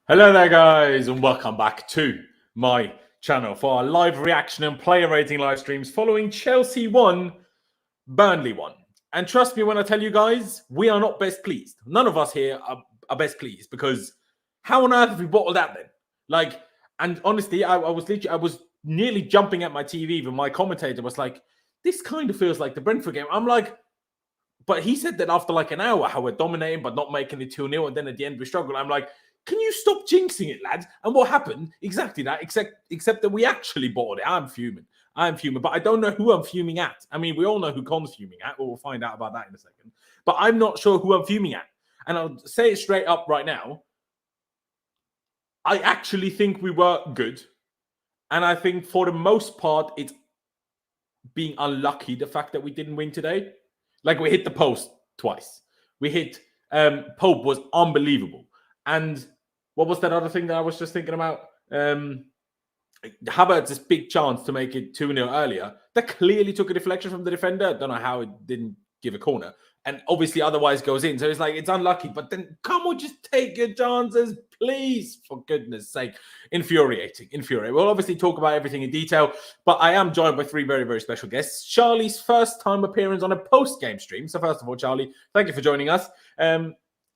Hello there, guys, and welcome back to my channel for our live reaction and player rating live streams following Chelsea 1, Burnley 1. And trust me when I tell you guys, we are not best pleased. None of us here are best pleased, because how on earth have we bottled that then? And honestly, I was nearly jumping at my TV. Even my commentator was like, this kind of feels like the Brentford game. I'm like, but he said that after like an hour, how we're dominating but not making it 2-0, and then at the end we struggle. I'm like, can you stop jinxing it, lads? And what happened? Exactly that, except that we actually bought it. I'm fuming, but I don't know who I'm fuming at. I mean, we all know who Con's fuming at. We'll find out about that in a second. But I'm not sure who I'm fuming at. And I'll say it straight up right now. I actually think we were good. And I think for the most part, it's being unlucky, the fact that we didn't win today. Like, we hit the post twice. We hit Pope was unbelievable. And what was that other thing that I was just thinking about? Havertz, this big chance to make it 2-0 earlier. That clearly took a deflection from the defender. I don't know how it didn't give a corner. And obviously otherwise goes in. So it's like, it's unlucky. But then come on, just take your chances, please. For goodness sake. Infuriating. We'll obviously talk about everything in detail. But I am joined by three very, very special guests. Charlie's first time appearance on a post-game stream. So first of all, Charlie, thank you for joining us.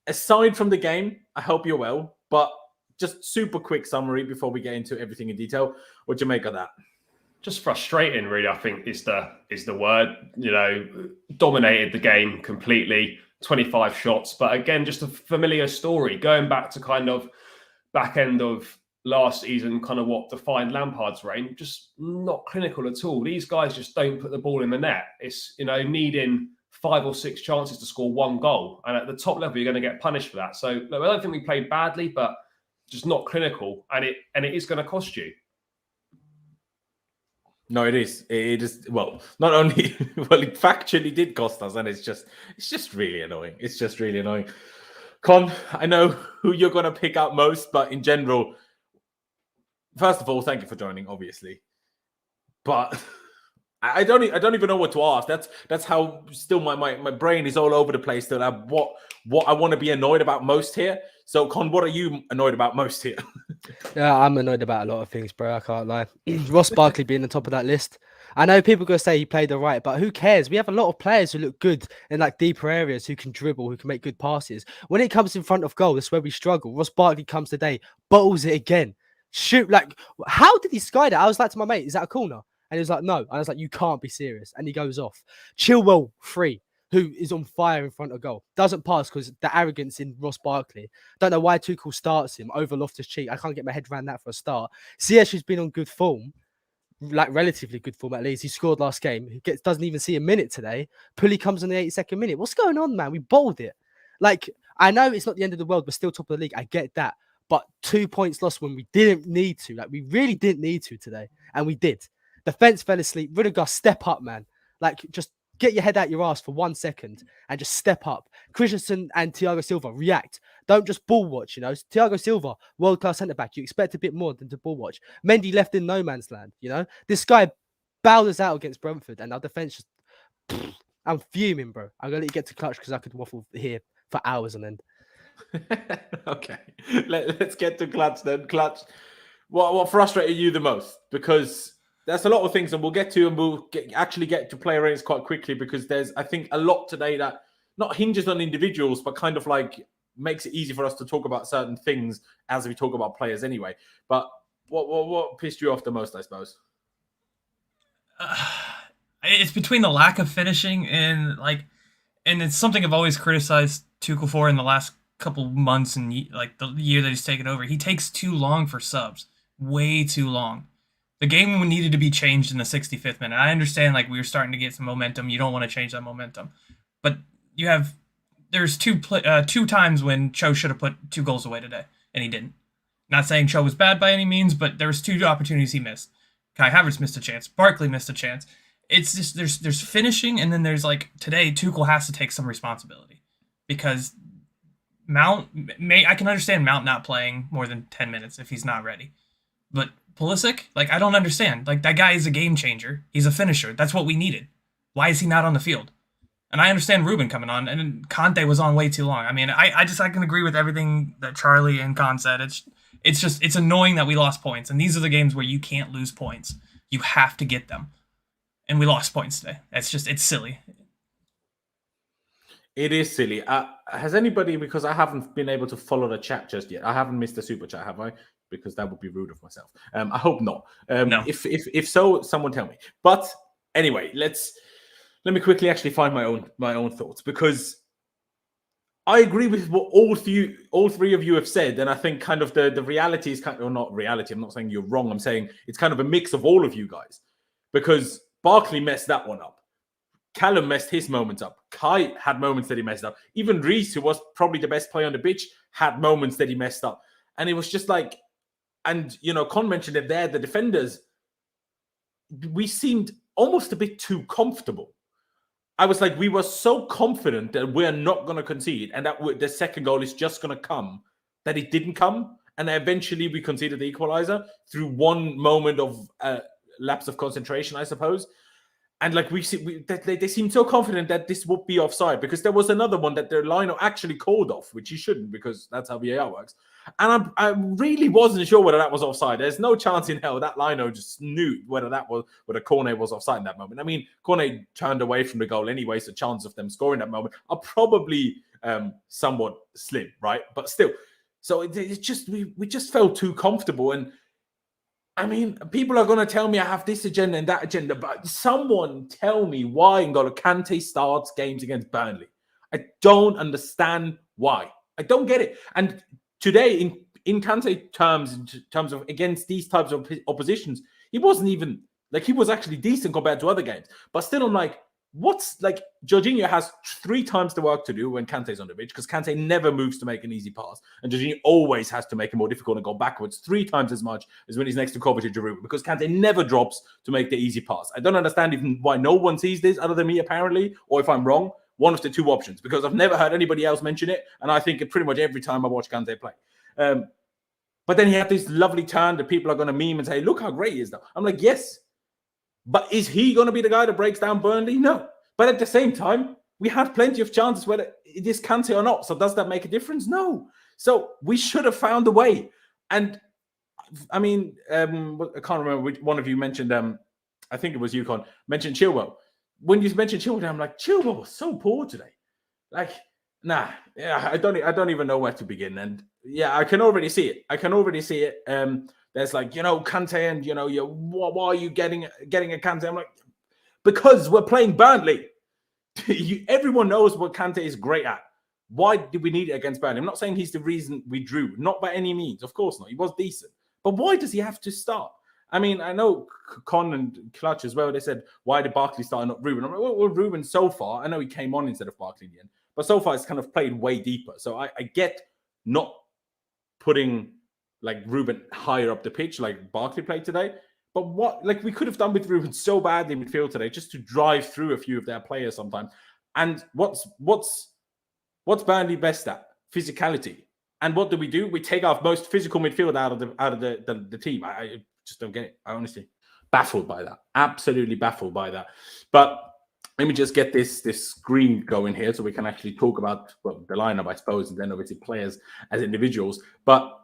Aside from the game, I hope you're well, but just super quick summary before we get into everything in detail. What do you make of that? Just frustrating, really, I think is the word. You know, dominated the game completely, 25 shots. But again, just a familiar story, going back to kind of back end of last season, kind of what defined Lampard's reign, just not clinical at all. These guys just don't put the ball in the net. It's, you know, needing 5 or 6 chances to score 1 goal. And at the top level, you're going to get punished for that. So look, I don't think we played badly, but just not clinical. And it is going to cost you. No, it is. It is. Well, not only, well, it factually did cost us. And it's just really annoying. It's just really annoying. Con, I know who you're going to pick out most, but in general, first of all, thank you for joining, obviously. But I don't even know what to ask. That's how still my brain is all over the place. Still, what I want to be annoyed about most here. So, Con, what are you annoyed about most here? Yeah, I'm annoyed about a lot of things, bro. I can't lie. Ross Barkley being the top of that list. I know people are going to say he played all right, but who cares? We have a lot of players who look good in like deeper areas, who can dribble, who can make good passes. When it comes in front of goal, that's where we struggle. Ross Barkley comes today, bottles it again. Shoot, like, how did he sky that? I was like to my mate, is that a corner? And he was like, no. And I was like, you can't be serious. And he goes off. Chilwell, 3, who is on fire in front of goal. Doesn't pass because the arrogance in Ross Barkley. Don't know why Tuchel starts him over Loftus-Cheek. I can't get my head around that for a start. Ziyech, who's been on good form, like relatively good form at least. He scored last game. He doesn't even see a minute today. Pulley comes on the 82nd minute. What's going on, man? We bowled it. Like, I know it's not the end of the world. We're still top of the league. I get that. But 2 points lost when we didn't need to. Like, we really didn't need to today. And we did. Defense fell asleep. Rudiger, step up, man. Like, just get your head out your ass for 1 second and just step up. Christensen and Thiago Silva, react. Don't just ball watch, you know. Thiago Silva, world-class centre-back. You expect a bit more than to ball watch. Mendy left in no man's land, you know. This guy bowed us out against Brentford, and our defence just... I'm fuming, bro. I'm going to let you get to clutch because I could waffle here for hours on end. Okay. Let's get to clutch then. Clutch. What frustrated you the most? Because there's a lot of things, and we'll get to, and we'll actually get to player ratings quite quickly, because there's, I think, a lot today that not hinges on individuals, but kind of like makes it easy for us to talk about certain things as we talk about players anyway. But what pissed you off the most, I suppose? It's between the lack of finishing and it's something I've always criticized Tuchel for in the last couple months and like the year that he's taken over. He takes too long for subs, way too long. The game needed to be changed in the 65th minute. I understand, like, we were starting to get some momentum. You don't want to change that momentum, but there's two times when Cho should have put 2 goals away today, and he didn't. Not saying Cho was bad by any means, but there was 2 opportunities he missed. Kai Havertz missed a chance. Barkley missed a chance. It's just there's finishing, and then there's, like, today Tuchel has to take some responsibility, because Mount I can understand Mount not playing more than 10 minutes if he's not ready, but Pulisic, like, I don't understand. Like, that guy is a game changer. He's a finisher. That's what we needed. Why is he not on the field? And I understand Ruben coming on, and Conte was on way too long. I mean, I can agree with everything that Charlie and Con said. It's annoying that we lost points, and these are the games where you can't lose points. You have to get them, and we lost points today. It's silly. It is silly. Has anybody, because I haven't been able to follow the chat just yet. I haven't missed the super chat, have I? Because that would be rude of myself. I hope not. No. If so, someone tell me. But anyway, let me quickly actually find my own thoughts, because I agree with what all three of you have said, and I think kind of the reality is kind of, or not reality. I'm not saying you're wrong. I'm saying it's kind of a mix of all of you guys, because Barkley messed that one up. Callum messed his moments up. Kai had moments that he messed up. Even Reece, who was probably the best player on the pitch, had moments that he messed up. And it was just like, and Con mentioned it there, the defenders, we seemed almost a bit too comfortable. I was like, we were so confident that we're not going to concede and that the second goal is just going to come, that it didn't come. And eventually we conceded the equalizer through one moment of lapse of concentration, I suppose. And like they seemed so confident that this would be offside, because there was another one that their lino actually called off, which he shouldn't, because that's how VAR works. And I really wasn't sure whether that was offside. There's no chance in hell that lino just knew whether Cornet was offside in that moment. I mean, Cornet turned away from the goal anyway, so chance of them scoring that moment are probably somewhat slim, right? But still, so it's just we just felt too comfortable. And I mean, people are going to tell me I have this agenda and that agenda, but someone tell me why N'Golo Kante starts games against Burnley. I don't understand why. I don't get it. And today, in Kante terms, in terms of against these types of oppositions, he wasn't even, like, he was actually decent compared to other games. But still, I'm like, Jorginho has 3 times the work to do when Kante's on the pitch, because Kante never moves to make an easy pass. And Jorginho always has to make it more difficult and go backwards 3 times as much as when he's next to Kovacic or Ruben, because Kante never drops to make the easy pass. I don't understand even why no one sees this other than me, apparently, or if I'm wrong, one of the 2 options, because I've never heard anybody else mention it. And I think it pretty much every time I watch Kante play. But then he had this lovely turn that people are going to meme and say, look how great he is, though. I'm like, yes. But is he going to be the guy that breaks down Burnley? No. But at the same time, we had plenty of chances whether it is Kante or not. So does that make a difference? No. So we should have found a way. And I mean, I can't remember which one of you mentioned, I think it was you, Con, mentioned Chilwell. When you mentioned Chilwell, I'm like, Chilwell was so poor today. Like, nah, yeah, I don't even know where to begin. And yeah, I can already see it. There's like, Kante, and why are you getting a Kante? I'm like, because we're playing Burnley. Everyone knows what Kante is great at. Why did we need it against Burnley? I'm not saying he's the reason we drew, not by any means. Of course not. He was decent, but why does he have to start? I mean, I know Con and Clutch as well. They said, why did Barkley start and not Ruben? I'm like, well, Ruben so far, I know he came on instead of Barkley in the end, but so far it's kind of played way deeper. So I get not putting like Ruben higher up the pitch like Barkley played today. But what, like, we could have done with Ruben so badly in midfield today, just to drive through a few of their players sometimes. And what's Burnley best at? Physicality. And what do? We take our most physical midfield out of the team. I just don't get it. I honestly baffled by that. Absolutely baffled by that. But let me just get this screen going here so we can actually talk about the lineup, I suppose, and then obviously players as individuals. But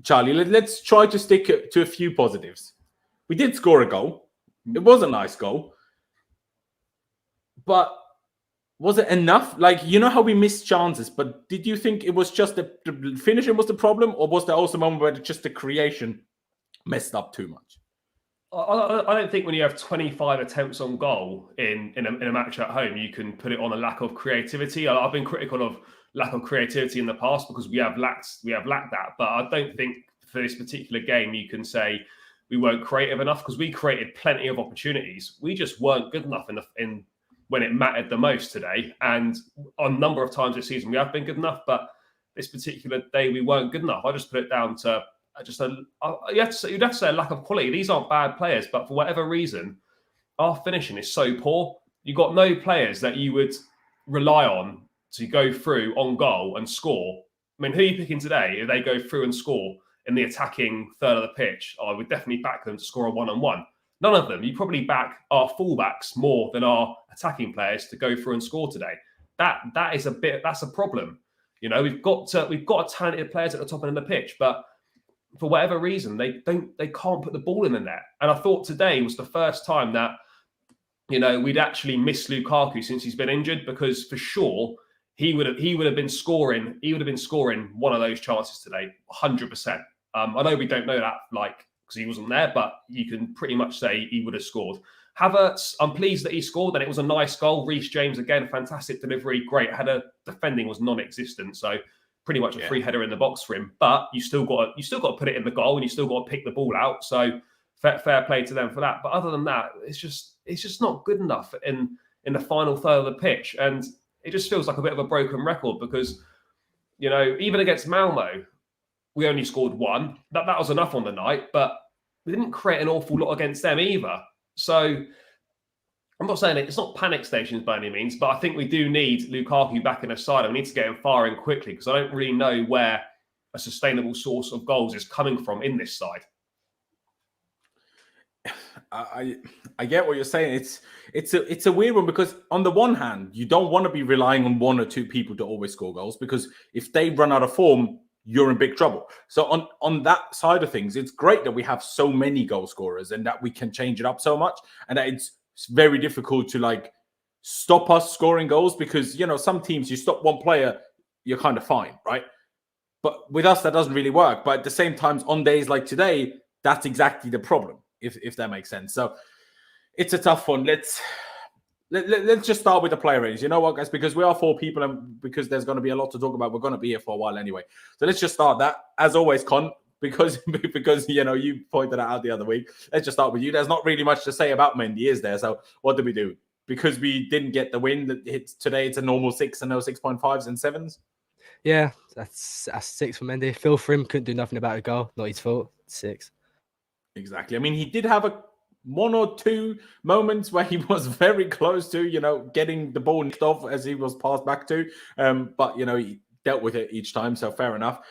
Charlie, let's try to stick to a few positives. We did score a goal. It was a nice goal. But was it enough? Like, how we missed chances, but did you think it was just the finishing was the problem, or was there also a moment where just the creation messed up too much? I don't think when you have 25 attempts on goal in a match at home, you can put it on a lack of creativity. I've been critical of lack of creativity in the past because we have lacked that. But I don't think for this particular game you can say we weren't creative enough, because we created plenty of opportunities. We just weren't good enough in when it mattered the most today. And on a number of times this season, we have been good enough, but this particular day, we weren't good enough. I just put it down to you'd have to say a lack of quality. These aren't bad players, but for whatever reason, our finishing is so poor. You've got no players that you would rely on to go through on goal and score. I mean, who are you picking today? If they go through and score in the attacking third of the pitch, I would definitely back them to score a 1-on-1. None of them. You probably back our fullbacks more than our attacking players to go through and score today. That's a problem. You know, we've got talented players at the top end of the pitch, but for whatever reason, they can't put the ball in the net. And I thought today was the first time that, you know, we'd actually missed Lukaku since he's been injured, because for sure he would have been scoring one of those chances today, 100%. I know we don't know that, like, because he wasn't there, but you can pretty much say he would have scored. Havertz, I'm pleased that he scored, and it was a nice goal. Reece James, again, fantastic delivery, great header. Defending was non-existent, so pretty much a free header in the box for him. But you still got to put it in the goal, and you still got to pick the ball out. So fair play to them for that. But other than that, it's just not good enough in the final third of the pitch, and it just feels like a bit of a broken record, because, you know, even against Malmo, we only scored one. That was enough on the night, but we didn't create an awful lot against them either. So I'm not saying it's not panic stations by any means, but I think we do need Lukaku back in the side, and we need to get him firing quickly, because I don't really know where a sustainable source of goals is coming from in this side. I get what you're saying. It's a weird one, because on the one hand, you don't want to be relying on one or two people to always score goals, because if they run out of form, you're in big trouble. So on that side of things, it's great that we have so many goal scorers and that we can change it up so much, and that it's very difficult to like stop us scoring goals, because, you know, some teams, you stop one player, you're kind of fine, right? But with us, that doesn't really work. But at the same time, on days like today, that's exactly the problem, if that makes sense. So it's a tough one. Let's just start with the player ratings. You know what, guys? Because we are 4 people, and because there's going to be a lot to talk about, we're going to be here for a while anyway. So let's just start that. As always, Con, because you know, you pointed it out the other week. Let's just start with you. There's not really much to say about Mendy, is there? So what did we do? Because we didn't get the win, today it's a normal 6 and no 6.5s and 7s. Yeah, that's 6 for Mendy. Phil Frim couldn't do nothing about a goal. Not his fault. 6. Exactly. I mean, he did have one or two moments where he was very close to, you know, getting the ball nicked off as he was passed back to. But, you know, he dealt with it each time, so fair enough.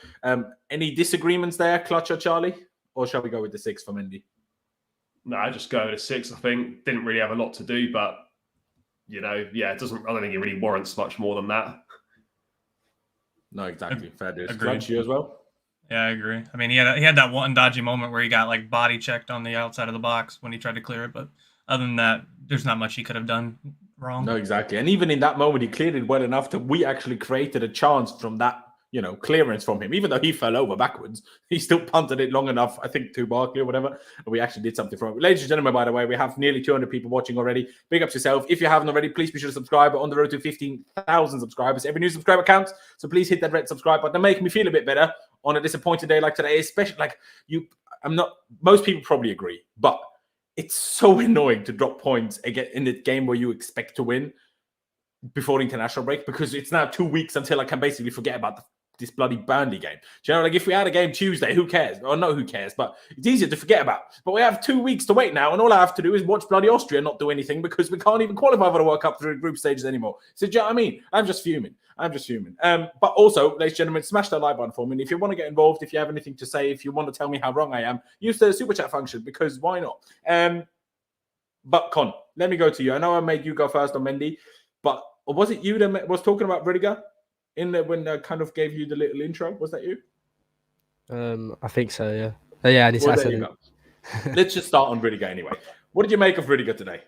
Any disagreements there, Clutch or Charlie? Or shall we go with the 6 for Mendy? No, I just go with a 6. I think didn't really have a lot to do, but, you know, yeah, I don't think it really warrants much more than that. No, exactly. Fair dues. Agreed. Clutch, you as well? Yeah, I agree. I mean, he had that one dodgy moment where he got like body checked on the outside of the box when he tried to clear it, but other than that, there's not much he could have done wrong. No, exactly. And even in that moment, he cleared it well enough that we actually created a chance from that, you know, clearance from him. Even though he fell over backwards, he still punted it long enough, I think, to Barkley or whatever. And we actually did something from it. Ladies and gentlemen, by the way, we have nearly 200 people watching already. Big ups yourself. If you haven't already, please be sure to subscribe. We're on the road to 15,000 subscribers. Every new subscriber counts. So please hit that red subscribe button. Make me feel a bit better on a disappointing day like today, especially like you. Most people probably agree, but it's so annoying to drop points again in the game where you expect to win before international break, because it's now 2 weeks until I can basically forget about this bloody Burnley game. Do you know, like if we had a game Tuesday, who cares? Or no, who cares? But it's easier to forget about. But we have 2 weeks to wait now, and all I have to do is watch bloody Austria not do anything, because we can't even qualify for the World Cup through group stages anymore. So do you know what I mean? I'm just fuming. But also, ladies and gentlemen, smash that like button for me. And if you want to get involved, if you have anything to say, if you want to tell me how wrong I am, use the super chat function, because why not? But Con, let me go to you. I know I made you go first on Mendy, but was it you that was talking about Rudiger when I kind of gave you the little intro? Was that you? I think so, yeah. Yeah, and Well, there you go. Let's just start on Rudiger anyway. What did you make of Rudiger today?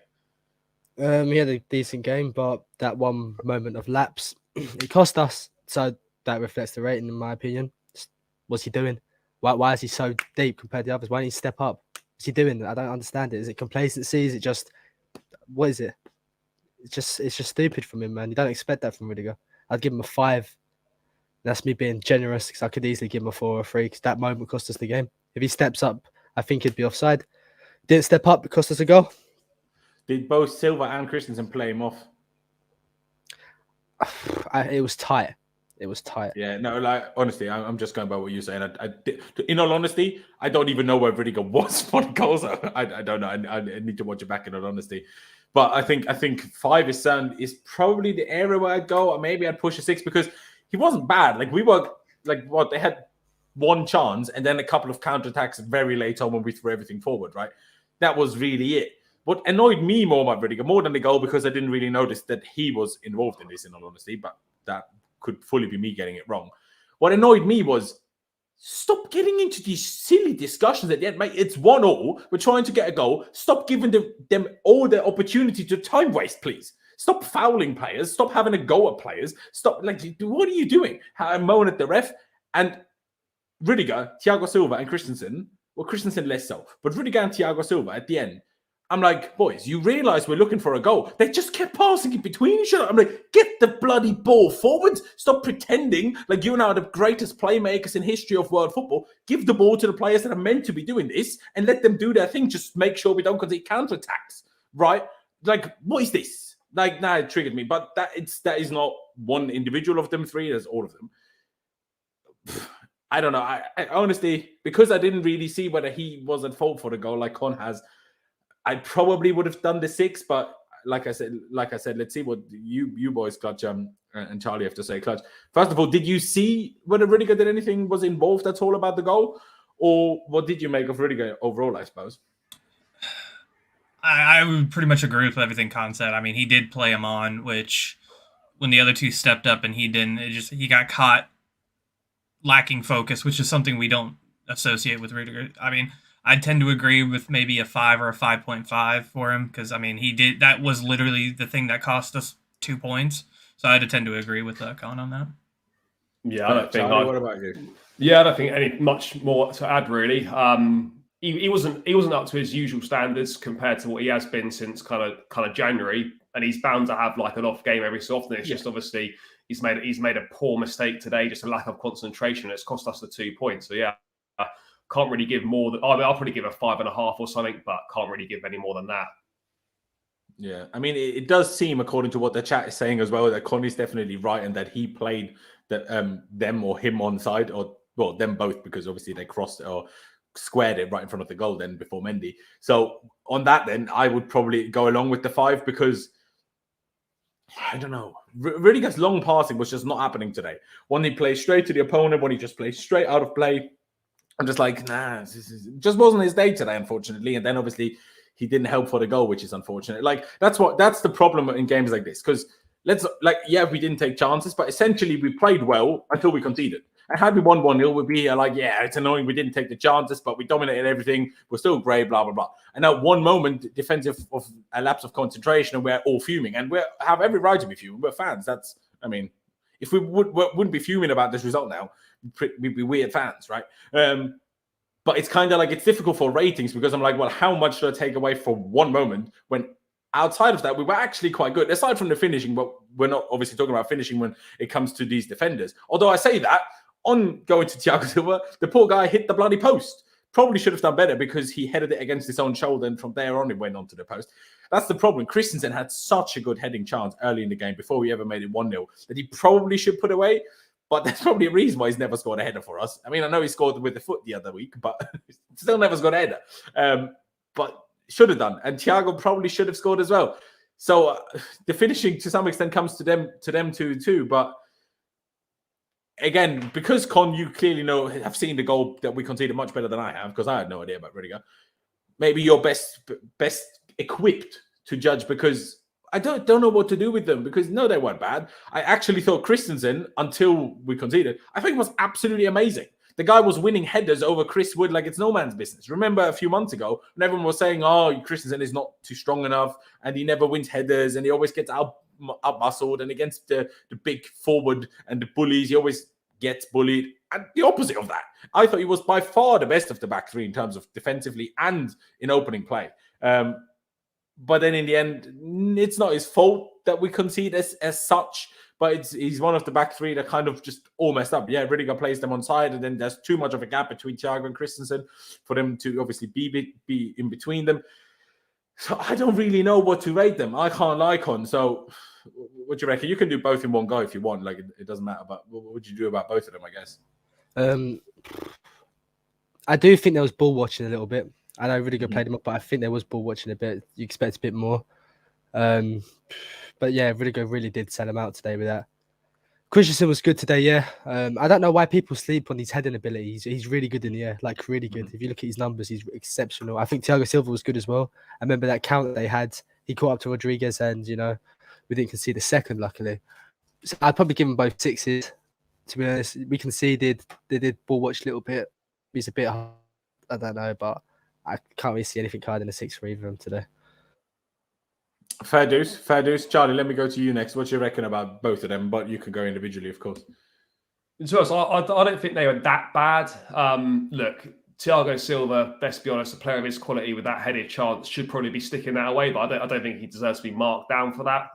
He had a decent game, but that one moment of lapse, it cost us. So that reflects the rating, in my opinion. What's he doing? Why is he so deep compared to the others? Why didn't he step up? What's he doing? I don't understand it. Is it complacency? Is it just, what is it? It's just stupid from him, man. You don't expect that from Rudiger. I'd give him a 5. That's me being generous, because I could easily give him a 4 or a 3, because that moment cost us the game. If he steps up, I think he'd be offside. Didn't step up, it cost us a goal. Did both Silva and Christensen play him off? It was tight. It was tight. Yeah, no, like, honestly, I'm just going by what you're saying. In all honesty, I don't even know where Rudiger was for the goals. I don't know. I need to watch it back in all honesty. But I think 5 is probably the area where I'd go. Or maybe I'd push a 6, because he wasn't bad. Like, we were, like, what, they had one chance and then a couple of counterattacks very late on when we threw everything forward, right? That was really it. what annoyed me more about Rudiger, more than the goal, because I didn't really notice that he was involved in this, in all honesty, but that could fully be me getting it wrong. What annoyed me was, stop getting into these silly discussions at the end, mate. It's 1-1. We're trying to get a goal. Stop giving them all the opportunity to time waste, please. Stop fouling players. Stop having a go at players. Stop, like, what are you doing? Moan at the ref. And Rudiger, Thiago Silva, and Christensen, well, Christensen less so, but Rudiger and Thiago Silva at the end, I'm like, boys, you realize we're looking for a goal. They just kept passing it between each other. I'm like, get the bloody ball forward. Stop pretending like you're now the greatest playmakers in history of world football. Give the ball to the players that are meant to be doing this and let them do their thing. Just make sure we don't concede counterattacks, right? Like, what is this? Like, nah, it triggered me. But that is not one individual of them three. There's all of them. I don't know. I honestly, because I didn't really see whether he was at fault for the goal like Con has, I probably would have done the 6, but like I said, let's see what you boys, Clutch, and Charlie have to say. Clutch, first of all, did you see whether Rudiger did anything was involved at all about the goal, or what did you make of Rudiger overall? I suppose I would pretty much agree with everything Con said. I mean, he did play him on, which when the other two stepped up and he didn't, he got caught lacking focus, which is something we don't associate with Rudiger. I mean, I tend to agree with maybe a 5 or a 5.5 for him because, I mean, that was literally the thing that cost us 2 points. So I'd tend to agree with Con on that. Yeah, I don't think. Charlie, what about you? Yeah, I don't think any much more to add really. He wasn't up to his usual standards compared to what he has been since kind of January, and he's bound to have like an off game every so often. It's just obviously he's made a poor mistake today, just a lack of concentration. It's cost us the 2 points. So yeah. Can't really give more than. I mean, I'll probably give a 5.5 or something, but can't really give any more than that. Yeah, I mean, it does seem, according to what the chat is saying as well, that Connie's definitely right, and that he played them or him on side, or well, them both, because obviously they crossed it or squared it right in front of the goal then before Mendy. So on that, then I would probably go along with the 5 because I don't know. Rudiger's long passing was just not happening today. One he plays straight to the opponent, one he just plays straight out of play. I'm just like, nah, just wasn't his day today, unfortunately. And then obviously he didn't help for the goal, which is unfortunate. Like that's the problem in games like this. Because we didn't take chances, but essentially we played well until we conceded. And had we won 1-0, we'd be here like, yeah, it's annoying we didn't take the chances, but we dominated everything. We're still great, blah, blah, blah. And at one moment, defensive of a lapse of concentration, and we're all fuming. And we have every right to be fuming. We're fans. If we wouldn't be fuming about this result now, we'd be weird fans, right? But it's kind of like it's difficult for ratings because I'm like, well, how much do I take away for one moment when outside of that we were actually quite good, aside from the finishing, but we're not obviously talking about finishing when it comes to these defenders. Although I say that, on going to Thiago Silva, the poor guy hit the bloody post. Probably should have done better because he headed it against his own shoulder, and from there on it went onto the post. That's the problem. Christensen had such a good heading chance early in the game before we ever made it 1-0 that he probably should put away. But that's probably a reason why he's never scored a header for us. I mean, I know he scored with the foot the other week, but still never scored a header. But should have done. And Thiago probably should have scored as well. So the finishing to some extent comes to them too. But again, because Con, you clearly have seen the goal that we conceded much better than I have, because I had no idea about Rudiger. Maybe you're best equipped to judge because I don't know what to do with them because no, they weren't bad. I actually thought Christensen, until we conceded, I think was absolutely amazing. The guy was winning headers over Chris Wood like it's no man's business. Remember a few months ago when everyone was saying, oh, Christensen is not too strong enough and he never wins headers and he always gets out-muscled, and against the big forward and the bullies, he always gets bullied. And the opposite of that. I thought he was by far the best of the back three in terms of defensively and in opening play. But then in the end, it's not his fault that we concede as such, but he's one of the back three that kind of just all messed up. Yeah, Rudiger plays them on side, and then there's too much of a gap between Thiago and Christensen for them to obviously be in between them. So I don't really know what to rate them. I can't like on. So what do you reckon? You can do both in one go if you want. Like it doesn't matter. But what would you do about both of them, I guess? I do think there was ball watching a little bit. I know Rudiger played him up, but I think there was ball watching a bit. You expect a bit more. But yeah, Rudiger really did sell him out today with that. Christensen was good today, yeah. I don't know why people sleep on his heading ability. He's really good in the air, like really good. If you look at his numbers, he's exceptional. I think Thiago Silva was good as well. I remember that count they had. He caught up to Rodriguez, and we didn't concede a second, luckily. So I'd probably give them both sixes. To be honest, we conceded. They did ball watch a little bit. He's a bit hard. I don't know, but I can't really see anything higher than a 6 for either of them today. Fair dues, fair dues. Charlie, let me go to you next. What do you reckon about both of them? But you can go individually, of course. So I don't think they were that bad. Look, Thiago Silva, let's be honest, a player of his quality with that headed chance should probably be sticking that away, but I don't think he deserves to be marked down for that.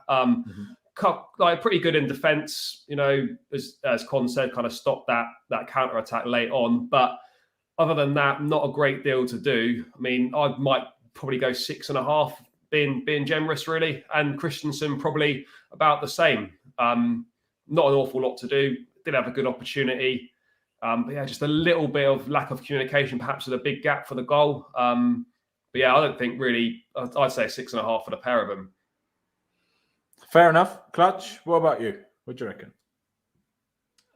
Like pretty good in defence, as Con said, kind of stopped that counter attack late on. But other than that, not a great deal to do. I mean, I might probably go 6.5. Being generous, really, and Christensen probably about the same. Not an awful lot to do. Did have a good opportunity, but yeah, just a little bit of lack of communication, perhaps with a big gap for the goal. But yeah, I don't think really. I'd say 6.5 for the pair of them. Fair enough. Clutch, what about you? What do you reckon?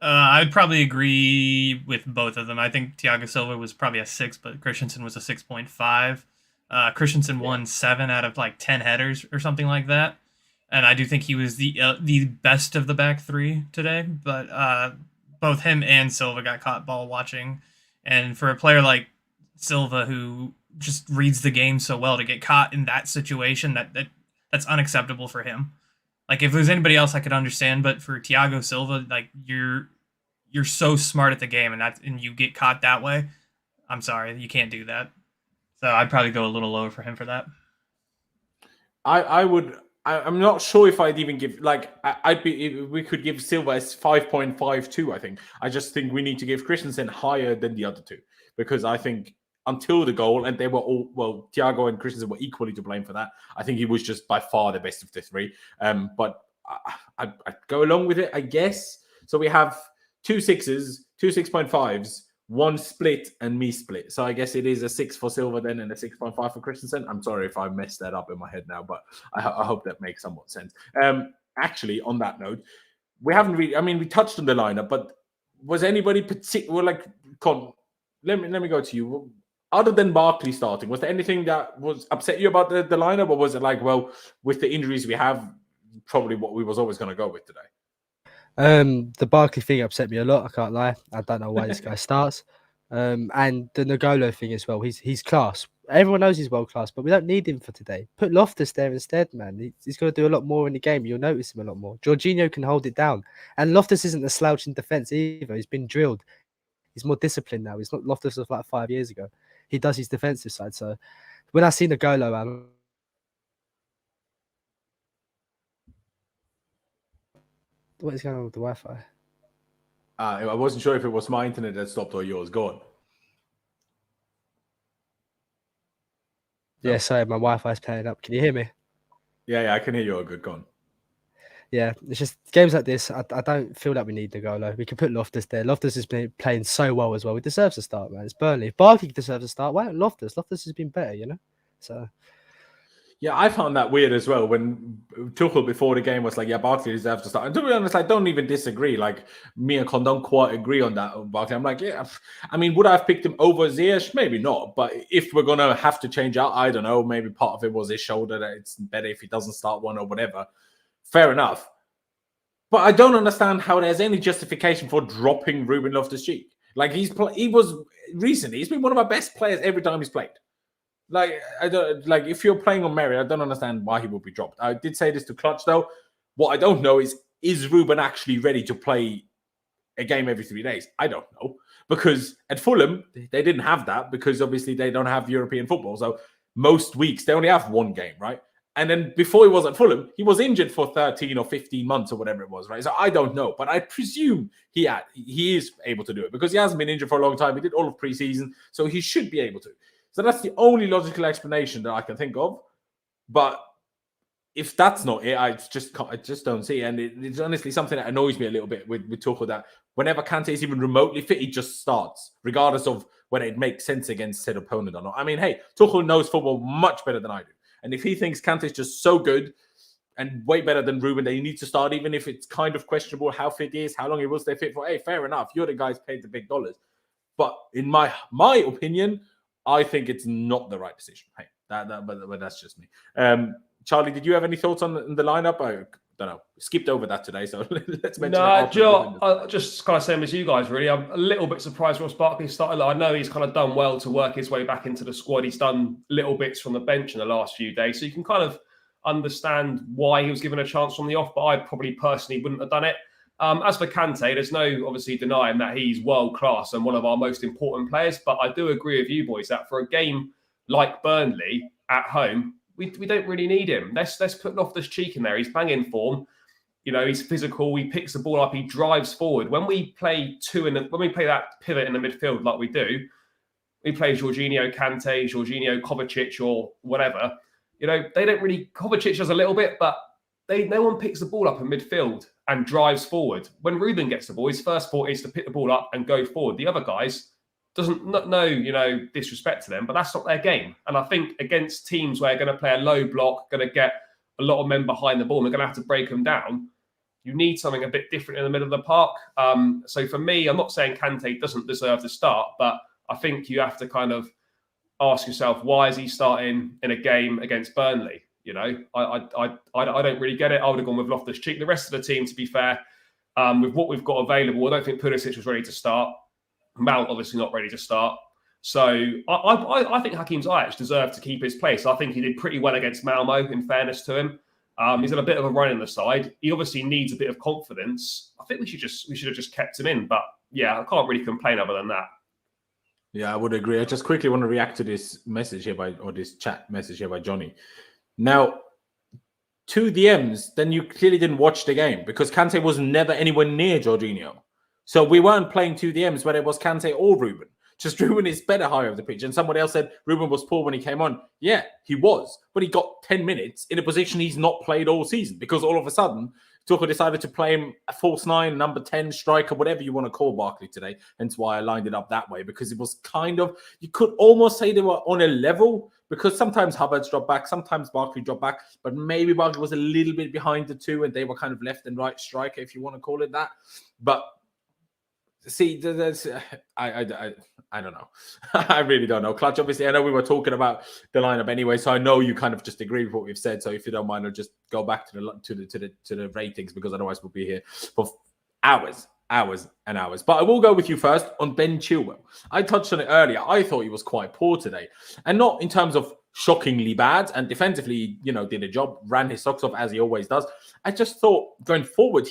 I'd probably agree with both of them. I think Thiago Silva was probably a 6, but Christensen was a 6.5. Christensen won 7 out of like 10 headers or something like that, and I do think he was the best of the back three today. But both him and Silva got caught ball watching, and for a player like Silva who just reads the game so well, to get caught in that situation, that's unacceptable for him. Like if it was anybody else, I could understand, but for Thiago Silva, like you're so smart at the game, and you get caught that way. I'm sorry, you can't do that. So I'd probably go a little lower for him for that. I'm not sure if I'd even give we could give Silva as 5.52. I think. I just think we need to give Christensen higher than the other two, because I think until the goal, and they were all Thiago and Christensen were equally to blame for that. I think he was just by far the best of the three. But I'd go along with it, I guess. So we have 2 6s, 2 6.5s. 1 split and me split. So I guess it is a 6 for Silva then and a 6.5 for Christensen. I'm sorry if I messed that up in my head now, but I hope that makes somewhat sense. Actually, on that note, we haven't really, we touched on the lineup, but was anybody particular, let me go to you. Other than Barkley starting, was there anything that was upset you about the lineup, or was it like, well, with the injuries we have, probably what we was always going to go with today? The Barkley thing upset me a lot. I can't lie. I don't know why this guy starts. And the Nagolo thing as well. He's class. Everyone knows he's world class, but we don't need him for today. Put Loftus there instead, man. He's going to do a lot more in the game. You'll notice him a lot more. Jorginho can hold it down, and Loftus isn't a slouch in defense either. He's been drilled. He's more disciplined now. He's not Loftus of like 5 years ago. He does his defensive side. So when I see Nagolo, what is going on with the Wi-Fi? I wasn't sure if it was my internet that stopped or yours. Go on. Yeah, sorry, my Wi-Fi is playing up. Can you hear me? Yeah, I can hear you all good. Go on. Yeah, it's just games like this. I don't feel that we need Nagolo. We can put Loftus there. Loftus has been playing so well as well. He deserves a start, man. It's Burnley. If Barkley deserves a start, why not Loftus? Loftus has been better, So. Yeah, I found that weird as well when Tuchel before the game was like, yeah, Barkley deserves to start. And to be honest, I don't even disagree. Like, me and Con don't quite agree on that. Barkley. I'm like, yeah, would I have picked him over Ziyech? Maybe not. But if we're going to have to change out, I don't know, maybe part of it was his shoulder, that it's better if he doesn't start one or whatever. Fair enough. But I don't understand how there's any justification for dropping Ruben Loftus-Cheek. Like, he's been one of our best players every time he's played. Like, I don't like if you're playing on merit, I don't understand why he would be dropped. I did say this to Clutch though. What I don't know is Ruben actually ready to play a game every 3 days? I don't know. Because at Fulham, they didn't have that because obviously they don't have European football. So most weeks they only have one game, right? And then before he was at Fulham, he was injured for 13 or 15 months or whatever it was, right? So I don't know. But I presume he is able to do it because he hasn't been injured for a long time. He did all of preseason, so he should be able to. So that's the only logical explanation that I can think of. But if that's not it, I just don't see it. And it's honestly something that annoys me a little bit with Tuchel, that whenever Kante is even remotely fit, he just starts, regardless of whether it makes sense against said opponent or not. Hey, Tuchel knows football much better than I do. And if he thinks Kante is just so good, and way better than Ruben, that you need to start, even if it's kind of questionable how fit he is, how long he will stay fit for. Hey, fair enough. You're the guys paid the big dollars. But in my opinion, I think it's not the right decision. Hey, but that's just me. Charlie, did you have any thoughts on the lineup? I don't know. Skipped over that today, so let's mention it. No, just kind of same as you guys, really. I'm a little bit surprised Ross Barkley started. I know he's kind of done well to work his way back into the squad. He's done little bits from the bench in the last few days, so you can kind of understand why he was given a chance from the off, but I probably personally wouldn't have done it. As for Kante, there's no obviously denying that he's world class and one of our most important players, but I do agree with you boys that for a game like Burnley at home, we don't really need him. Let's put Loftus-Cheek in there. He's banging form. You know, he's physical. He picks the ball up. He drives forward. When we play when we play that pivot in the midfield like we do, we play Jorginho, Kante, Jorginho, Kovacic, or whatever. You know, they don't really. Kovacic does a little bit, but no one picks the ball up in midfield and drives forward. When Ruben gets the ball, his first thought is to pick the ball up and go forward. The other guys no disrespect to them, but that's not their game. And I think against teams where they're going to play a low block, going to get a lot of men behind the ball, and they're going to have to break them down, you need something a bit different in the middle of the park. So for me, I'm not saying Kante doesn't deserve to start, but I think you have to kind of ask yourself, why is he starting in a game against Burnley? You know, I don't really get it. I would have gone with Loftus-Cheek. The rest of the team, to be fair, with what we've got available, I don't think Pulisic was ready to start. Mount obviously not ready to start. So I think Hakim Ziyech deserved to keep his place. I think he did pretty well against Malmo, in fairness to him. He's had a bit of a run in the side. He obviously needs a bit of confidence. I think we should have just kept him in. But yeah, I can't really complain other than that. Yeah, I would agree. I just quickly want to react to this message here this chat message here by Johnny. Now, 2 DMs, then you clearly didn't watch the game because Kante was never anywhere near Jorginho. So we weren't playing 2 DMs, whether it was Kante or Ruben. Just Ruben is better higher of the pitch. And somebody else said Ruben was poor when he came on. Yeah, he was. But he got 10 minutes in a position he's not played all season because all of a sudden, Tuchel decided to play him a false 9, number 10, striker, whatever you want to call Barkley today. Hence why I lined it up that way, because it was kind of, you could almost say they were on a level, because sometimes Havertz dropped back, sometimes Barkley dropped back, but maybe Barkley was a little bit behind the two and they were kind of left and right striker, if you want to call it that. But see, I don't know. I really don't know. Clutch, obviously, I know we were talking about the lineup anyway, so I know you kind of just agree with what we've said. So if you don't mind, I'll just go back to the ratings, because otherwise we'll be here for hours and hours. But I will go with you first on Ben Chilwell. I touched on it earlier. I thought he was quite poor today, and not in terms of shockingly bad. And defensively, you know, did a job, ran his socks off as he always does. I just thought going forward,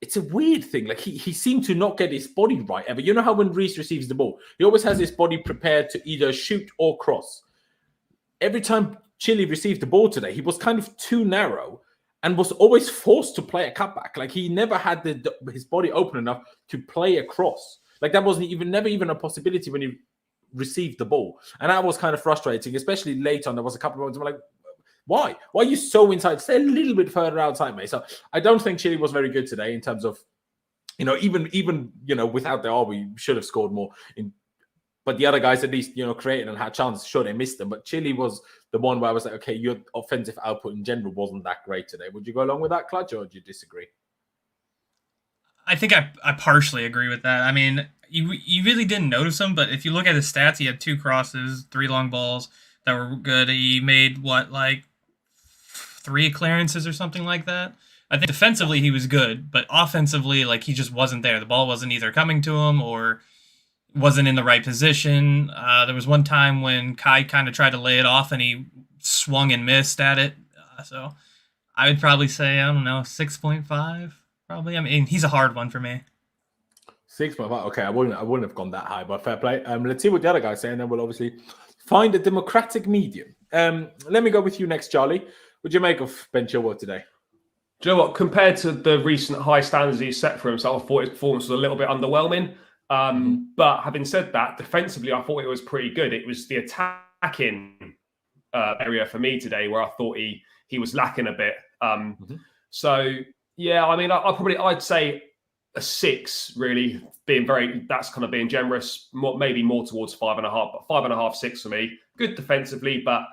it's a weird thing. Like he seemed to not get his body right ever. You know how when Reece receives the ball, he always has his body prepared to either shoot or cross. Every time Chile received the ball today, he was kind of too narrow and was always forced to play a cutback. Like he never had his body open enough to play a cross. Like that wasn't never even a possibility when he received the ball. And that was kind of frustrating, especially late on. There was a couple of moments where I'm like, why? Why are you so inside? Stay a little bit further outside, mate. So I don't think Chile was very good today in terms of, you know, even you know, without the we should have scored more. But the other guys at least, you know, created and had chances. Sure, they missed them. But Chile was the one where I was like, okay, your offensive output in general wasn't that great today. Would you go along with that, Clutch, or do you disagree? I think I partially agree with that. I mean, you really didn't notice him, but if you look at his stats, he had 2 crosses, 3 long balls that were good. He made, 3 clearances or something like that. I think defensively he was good, but offensively, like, he just wasn't there. The ball wasn't either coming to him or wasn't in the right position. There was one time when Kai kind of tried to lay it off and he swung and missed at it. So I would probably say, I don't know, 6.5 probably. I mean, he's a hard one for me. 6.5. Okay, I wouldn't have gone that high, but fair play. Let's see what the other guys say, and then we'll obviously find a democratic medium. Let me go with you next, Charlie. What do you make of Ben Chilwell today? Do you know what? Compared to the recent high standards he set for himself, I thought his performance was a little bit underwhelming. But having said that, defensively, I thought it was pretty good. It was the attacking area for me today where I thought he was lacking a bit. So, yeah, I mean, I'd say a 6, really, that's kind of being generous, maybe more towards 5.5, but 5.5, 6 for me. Good defensively, but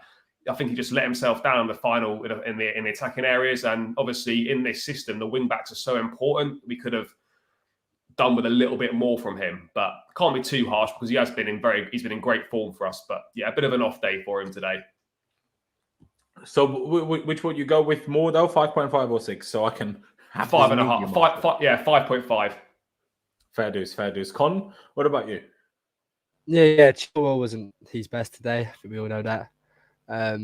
I think he just let himself down in the final in the attacking areas. And obviously in this system, the wing backs are so important. We could have done with a little bit more from him, but can't be too harsh because he's been in great form for us. But yeah, a bit of an off day for him today. So which would you go with more though, 5.5 or 6? So I can have 5.5. 5.5. Fair dues. Con, what about you? Yeah. Chilwell wasn't his best today. I think we all know that. I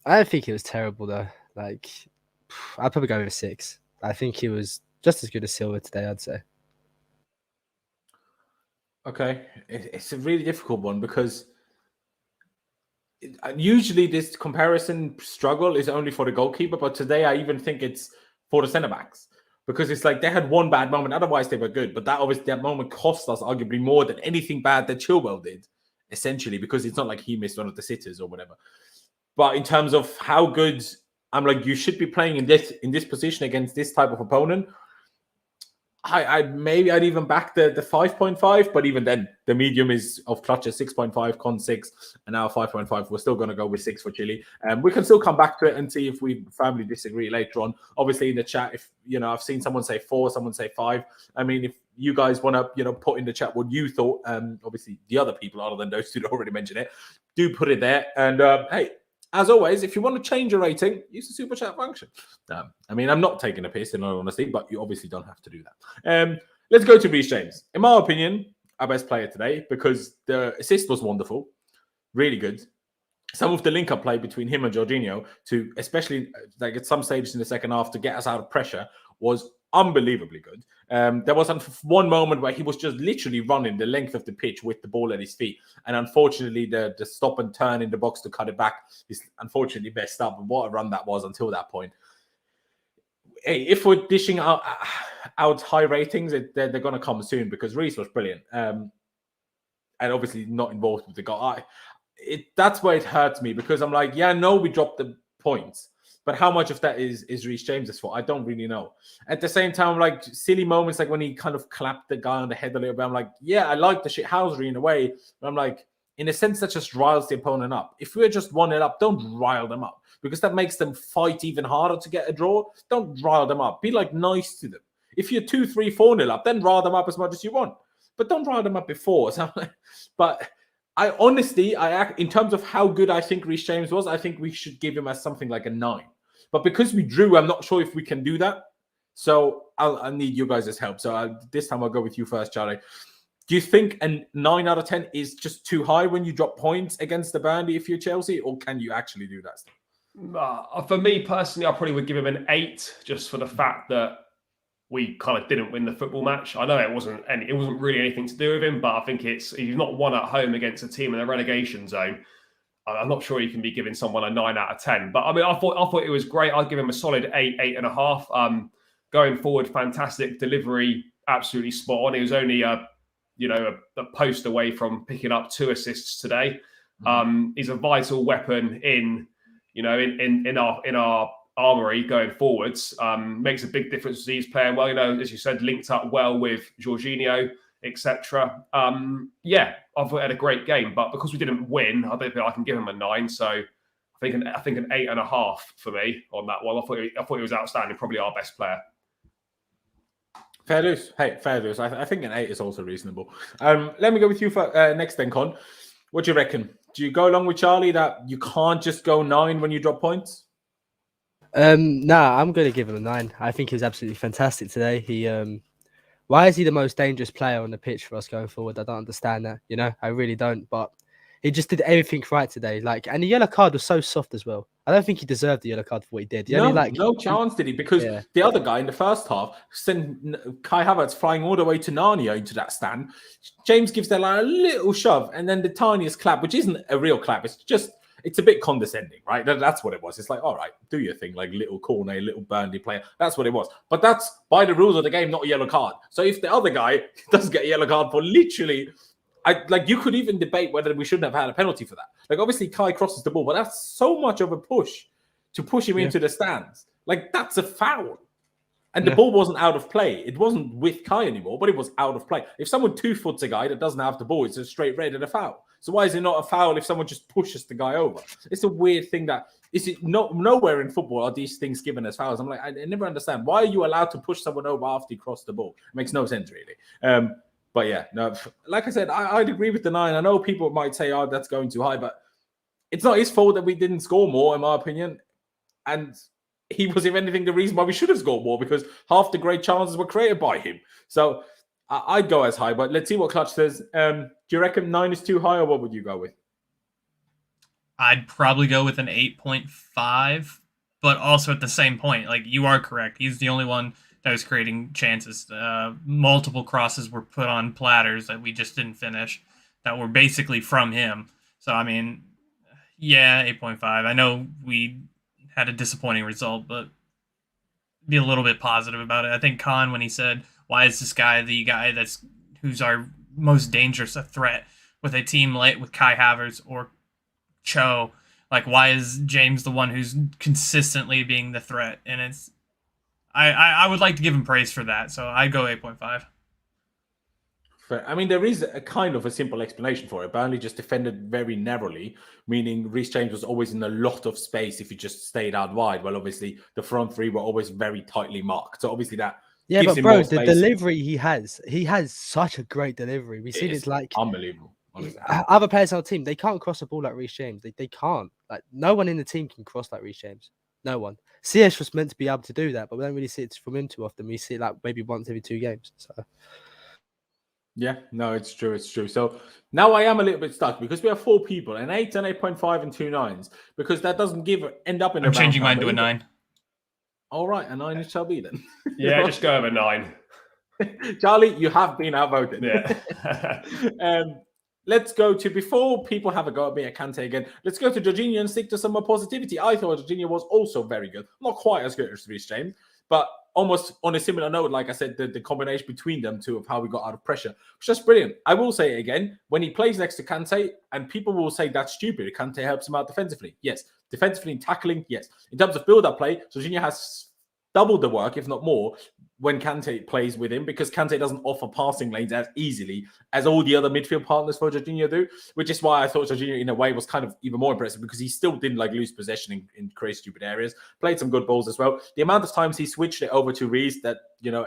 don't think it was terrible though. Like, I'd probably go with 6. I think he was just as good as Silva today, I'd say. Okay, it's a really difficult one because usually this comparison struggle is only for the goalkeeper, but today I even think it's for the centre backs because it's like they had one bad moment, otherwise they were good. But that moment cost us arguably more than anything bad that Chilwell did, essentially, because it's not like he missed one of the sitters or whatever. But in terms of how good, I'm like, you should be playing in this position against this type of opponent. I'd even back the 5.5, but even then the medium is of Clutcher 6.5, Con 6, and now 5.5. We're still going to go with 6 for Chile. We can still come back to it and see if we firmly disagree later on. Obviously in the chat, if I've seen someone say 4, someone say 5. I mean, if you guys want to put in the chat what you thought, obviously the other people other than those two that already mentioned it, do put it there. And hey, as always, if you want to change your rating, use the super chat function. I mean, I'm not taking a piss in all honesty, but you obviously don't have to do that. Let's go to Reece James. In my opinion, our best player today because the assist was wonderful, really good. Some of the link-up play between him and Jorginho, to especially like at some stages in the second half to get us out of pressure, was unbelievably good. There was one moment where he was just literally running the length of the pitch with the ball at his feet. And unfortunately, the stop and turn in the box to cut it back is unfortunately messed up. And what a run that was until that point. Hey, if we're dishing out high ratings, they're going to come soon because Reece was brilliant. And obviously not involved with the goal. That's where it hurts me because I'm like, yeah, no, we dropped the points. But how much of that is Reece James' fault? I don't really know. At the same time, like silly moments, like when he kind of clapped the guy on the head a little bit, I'm like, yeah, I like the shithousery in a way. But I'm like, in a sense, that just riles the opponent up. If we're just 1-0 up, don't rile them up because that makes them fight even harder to get a draw. Don't rile them up. Be like nice to them. If you're 2-3, 4-0 up, then rile them up as much as you want. But don't rile them up before. So, but I honestly, in terms of how good I think Reece James was, I think we should give him as something like a 9. But because we drew, I'm not sure if we can do that. So I'll need you guys' help. So this time I'll go with you first, Charlie. Do you think a 9 out of 10 is just too high when you drop points against the Burnley if you're Chelsea? Or can you actually do that stuff? For me personally, I probably would give him an 8 just for the fact that we kind of didn't win the football match. I know it wasn't really anything to do with him, but I think he's not won at home against a team in the relegation zone. I'm not sure you can be giving someone a 9 out of 10. But I mean, I thought it was great. I'd give him a solid 8, 8.5. Going forward, fantastic delivery, absolutely spot on. He was only a post away from picking up 2 assists today. He's a vital weapon in our armory going forwards. Makes a big difference. He's playing well, as you said, linked up well with Jorginho, etc. I thought he had a great game, but because we didn't win, I don't think I can give him a 9. So I think an 8.5 for me on that one. I thought he was outstanding, probably our best player. Fair dues. Hey, fair dues. I think an 8 is also reasonable. Let me go with you for next then, Con. What do you reckon? Do you go along with Charlie that you can't just go 9 when you drop points? I'm going to give him a 9. I think he was absolutely fantastic today. Why is he the most dangerous player on the pitch for us going forward? I don't understand that. I really don't. But he just did everything right today. And the yellow card was so soft as well. I don't think he deserved the yellow card for what he did. No chance did he, because the other guy in the first half sent Kai Havertz flying all the way to Narnia into that stand. James gives that a little shove, and then the tiniest clap, which isn't a real clap. It's a bit condescending, right? That's what it was. It's like, all right, do your thing, like little corner, little Burnley player. That's what it was. But that's by the rules of the game, not a yellow card. So if the other guy does get a yellow card for literally, you could even debate whether we shouldn't have had a penalty for that. Like, obviously, Kai crosses the ball, but that's so much of a push to push him into the stands. Like, that's a foul. And the ball wasn't out of play. It wasn't with Kai anymore, but it was out of play. If someone 2-foots a guy that doesn't have the ball, it's a straight red and a foul. So why is it not a foul if someone just pushes the guy over? It's a weird thing that nowhere in football are these things given as fouls. I'm like, I never understand. Why are you allowed to push someone over after you cross the ball? It makes no sense, really. But yeah, no, like I said, I'd agree with the 9. I know people might say, oh, that's going too high, but it's not his fault that we didn't score more, in my opinion. And he was, if anything, the reason why we should have scored more, because half the great chances were created by him. So I'd go as high, but let's see what Clutch says. Do you reckon 9 is too high, or what would you go with? I'd probably go with an 8.5, but also at the same point, like, you are correct. He's the only one that was creating chances. Multiple crosses were put on platters that we just didn't finish that were basically from him. So, I mean, yeah, 8.5. I know we had a disappointing result, but be a little bit positive about it. I think Con, when he said, why is this guy the guy who's our most dangerous threat with a team late with Kai Havertz or Cho, like, why is James the one who's consistently being the threat? And it's, I would like to give him praise for that, so I go 8.5. I mean, there is a kind of a simple explanation for it. Burnley just defended very narrowly, meaning Reece James was always in a lot of space if he just stayed out wide. Well, obviously, the front three were always very tightly marked. So obviously that Yeah, gives but him bro, more the space. delivery he has such a great delivery. We've seen It's it's like unbelievable. Honestly. other players on our team, they can't cross a ball like Reece James. They can't. Like, no one in the team can cross like Reece James. No one. CS was meant to be able to do that, but we don't really see it from him too often. We see it like maybe once every 2 games. So Yeah, no, it's true. It's true. So now I am a little bit stuck because we have 4 people, an 8, an 8.5, and 2 9s, because that doesn't end up in. I'm changing mine to a 9. All right, a 9 it shall be then. Yeah, just go over 9. Charlie, you have been outvoted. Yeah. Let's go to, before people have a go at me at Kante again, let's go to Jorginho and stick to some more positivity. I thought Jorginho was also very good. Not quite as good as Reece James, but almost on a similar note. Like I said, the combination between them two of how we got out of pressure was just brilliant. I will say it again, when he plays next to Kante, and people will say that's stupid, Kante helps him out defensively. Yes. Defensively and tackling, yes. In terms of build-up play, Jorginho has doubled the work, if not more, when Kante plays with him, because Kante doesn't offer passing lanes as easily as all the other midfield partners for Jorginho do, which is why I thought Jorginho, in a way, was kind of even more impressive, because he still didn't lose possession in crazy stupid areas, played some good balls as well. The amount of times he switched it over to Reece that,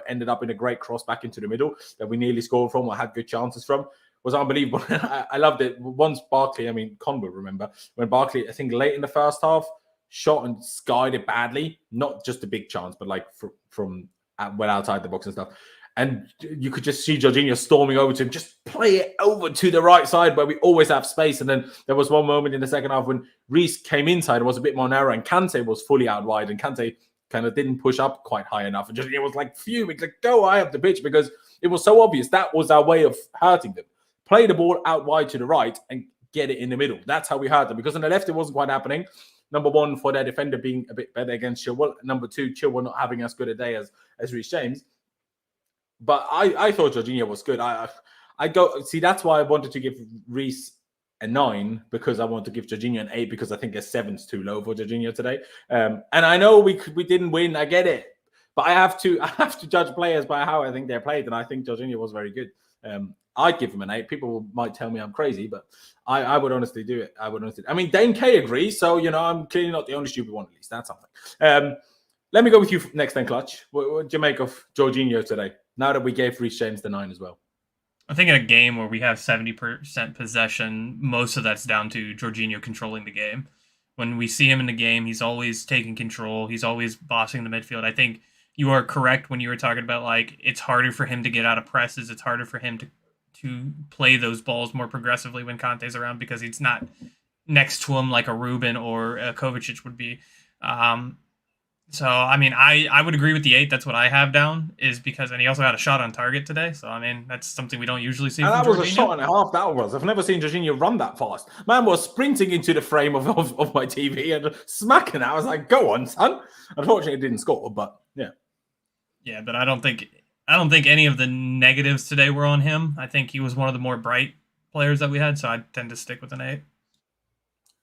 ended up in a great cross back into the middle that we nearly scored from or had good chances from was unbelievable. I loved it. Once Barkley, Con will remember, when Barkley, I think late in the first half, shot and skied it badly, not just a big chance, but like from well outside the box and stuff. And you could just see Jorginho storming over to him, just play it over to the right side where we always have space. And then there was one moment in the second half when Reece came inside, it was a bit more narrow, and Kante was fully out wide, and Kante kind of didn't push up quite high enough. And Jorginho was like fuming, like, go high up the pitch, because it was so obvious that was our way of hurting them. Play the ball out wide to the right and get it in the middle. That's how we hurt them, because on the left it wasn't quite happening. Number one, for their defender being a bit better against Chilwell. Number two, Chilwell not having as good a day as Reece James. But I thought Jorginho was good. That's why I wanted to give Reece a 9, because I want to give Jorginho an 8, because I think a 7's too low for Jorginho today. And I know we didn't win. I get it, but I have to judge players by how I think they're played, and I think Jorginho was very good. I'd give him an 8. People might tell me I'm crazy, but I would honestly do it. Dane K agrees, so I'm clearly not the only stupid one. At least that's something. Let me go with you next then, Clutch. What do you make of Jorginho today? Now that we gave Reece James the 9 as well. I think in a game where we have 70% possession, most of that's down to Jorginho controlling the game. When we see him in the game, he's always taking control. He's always bossing the midfield. I think you are correct when you were talking about, like, it's harder for him to get out of presses. It's harder for him to play those balls more progressively when Kante's around, because he's not next to him like a Ruben or a Kovacic would be. I would agree with the 8. That's what I have down, is because, and he also had a shot on target today. So, that's something we don't usually see. And that from was Jorginho. a shot and a half. That was. I've never seen Jorginho run that fast. Man was sprinting into the frame of my TV and smacking it. I was like, go on, son. Unfortunately, it didn't score, but yeah. Yeah, but I don't think any of the negatives today were on him. I think he was one of the more bright players that we had, so I tend to stick with an 8.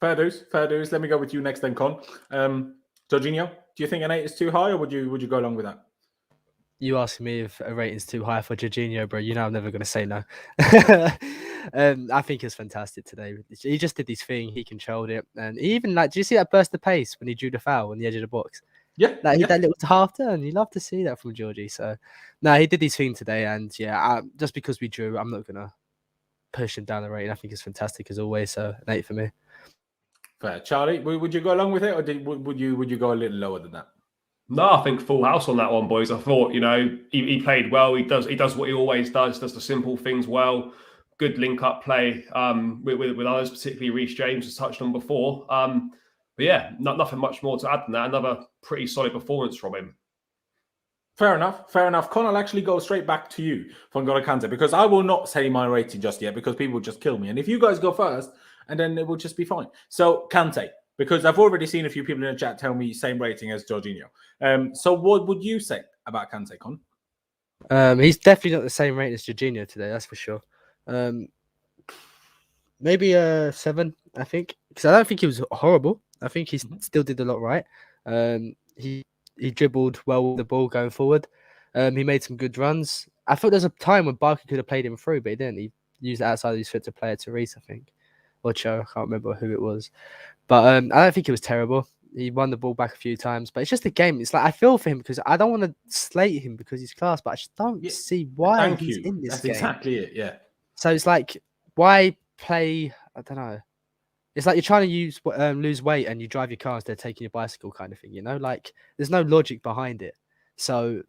Fair dues. Let me go with you next then, Con. Jorginho, do you think an 8 is too high, or would you go along with that? You asking me if a rating's too high for Jorginho, bro? You know I'm never going to say no. I think it's fantastic today. He just did his thing. He controlled it, and he even do you see that burst of pace when he drew the foul on the edge of the box? Yeah, That little half turn. You love to see that from Georgie. So, no, he did his thing today, and just because we drew, I'm not gonna push him down the rating. I think it's fantastic as always. So, an 8 for me. Fair, Charlie. Would you go along with it, or would you go a little lower than that? No, I think full house on that one, boys. I thought, he played well. He does what he always does the simple things well. Good link-up play with others, particularly Reece James, as touched on before. But yeah, nothing much more to add than that. Another pretty solid performance from him. Fair enough. Con, I'll actually go straight back to you from N'Golo Kante, because I will not say my rating just yet, because people will just kill me. And if you guys go first, and then it will just be fine. So, Kante, because I've already seen a few people in the chat tell me same rating as Jorginho. So what would you say about Kante, Con? He's definitely not the same rating as Jorginho today, that's for sure. Maybe a 7, I think, because I don't think he was horrible. I think he still did a lot right. He dribbled well with the ball going forward. He made some good runs. I thought there's a time when Barkley could have played him through, but he didn't. He used it outside of his foot to play it to Reece, I think, or Cho. I can't remember who it was, but I don't think it was terrible. He won the ball back a few times, but it's just a game. It's like I feel for him because I don't want to slate him because he's class, but I just don't see why he's in this game. That's exactly it, yeah. So it's like, why play? I don't know. It's like you're trying to lose weight and you drive your car instead of taking your bicycle kind of thing, Like, there's no logic behind it. So,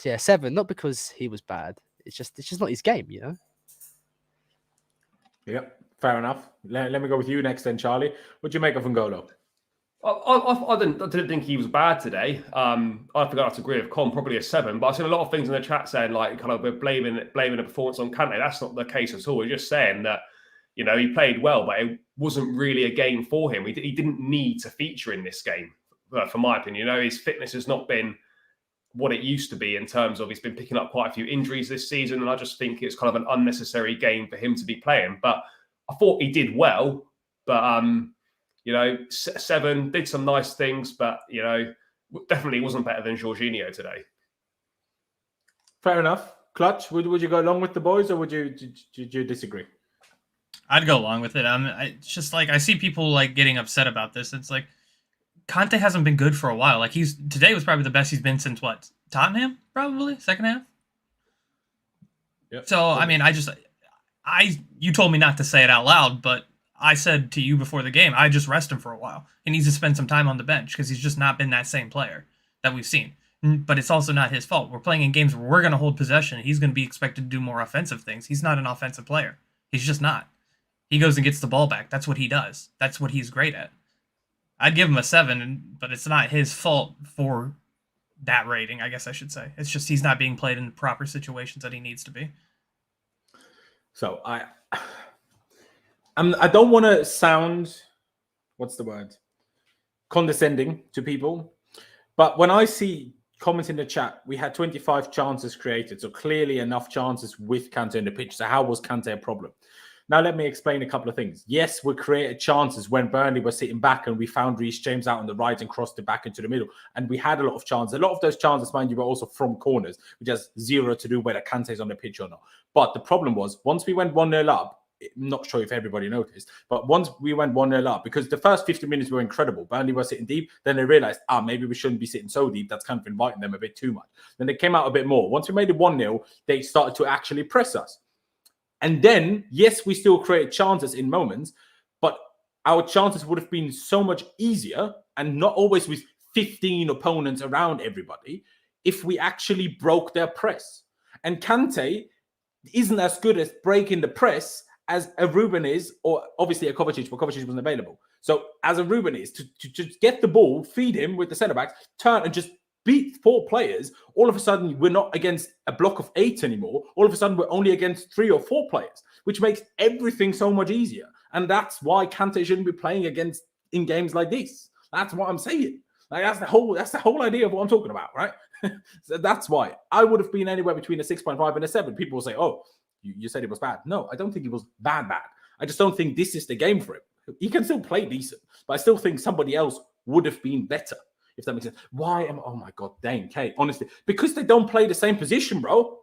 yeah, 7, not because he was bad. It's just not his game, Yep, fair enough. Let me go with you next then, Charlie. What'd you make of N'Golo? I didn't think he was bad today. I think I have to agree with Con, probably a 7. But I've seen a lot of things in the chat saying like kind of we're blaming the performance on Kante. That's not the case at all. We're just saying that he played well, but it wasn't really a game for him. He didn't need to feature in this game, for my opinion. His fitness has not been what it used to be in terms of he's been picking up quite a few injuries this season, and I just think it's kind of an unnecessary game for him to be playing. But I thought he did well, but 7 did some nice things, but definitely wasn't better than Jorginho today. Fair enough. Clutch, would you go along with the boys, or would you disagree? I'd go along with it. It's just like I see people like getting upset about this. It's like Kante hasn't been good for a while. Like today was probably the best he's been since what? Tottenham, probably second half. Yep. So I mean, you told me not to say it out loud, but I said to you before the game, I just rest him for a while. He needs to spend some time on the bench because he's just not been that same player that we've seen. But it's also not his fault. We're playing in games where we're going to hold possession. He's going to be expected to do more offensive things. He's not an offensive player. He's just not. He goes and gets the ball back. That's what he does. That's what he's great at. I'd give him a 7, but it's not his fault for that rating, I guess I should say. It's just he's not being played in the proper situations that he needs to be. So I don't want to sound, what's the word, condescending to people, but when I see comments in the chat, we had 25 chances created, so clearly enough chances with Kante in the pitch. So how was Kante a problem? Now, let me explain a couple of things. Yes, we created chances when Burnley was sitting back and we found Reece James out on the right and crossed it back into the middle. And we had a lot of chances. A lot of those chances, mind you, were also from corners, which has zero to do whether Kante's on the pitch or not. But the problem was, once we went 1-0 up, I'm not sure if everybody noticed, but once we went 1-0 up, because the first 50 minutes were incredible. Burnley were sitting deep. Then they realized, maybe we shouldn't be sitting so deep. That's kind of inviting them a bit too much. Then they came out a bit more. Once we made it 1-0, they started to actually press us. And then, yes, we still created chances in moments, but our chances would have been so much easier and not always with 15 opponents around everybody if we actually broke their press. And Kante isn't as good at breaking the press as a Ruben is, or obviously a Kovacic, but Kovacic wasn't available. So as a Ruben is, to just get the ball, feed him with the centre-backs, turn and just beat 4 players, all of a sudden we're not against a block of 8 anymore. All of a sudden we're only against 3 or 4 players, which makes everything so much easier. And that's why Kante shouldn't be playing against in games like this. That's what I'm saying. Like that's the whole idea of what I'm talking about, right? So that's why I would have been anywhere between a 6.5 and a 7. People will say, "Oh, you said it was bad." No, I don't think it was bad. I just don't think this is the game for him. He can still play decent, but I still think somebody else would have been better. if that makes sense. Oh my God, dang, Kate, honestly, because they don't play the same position, bro.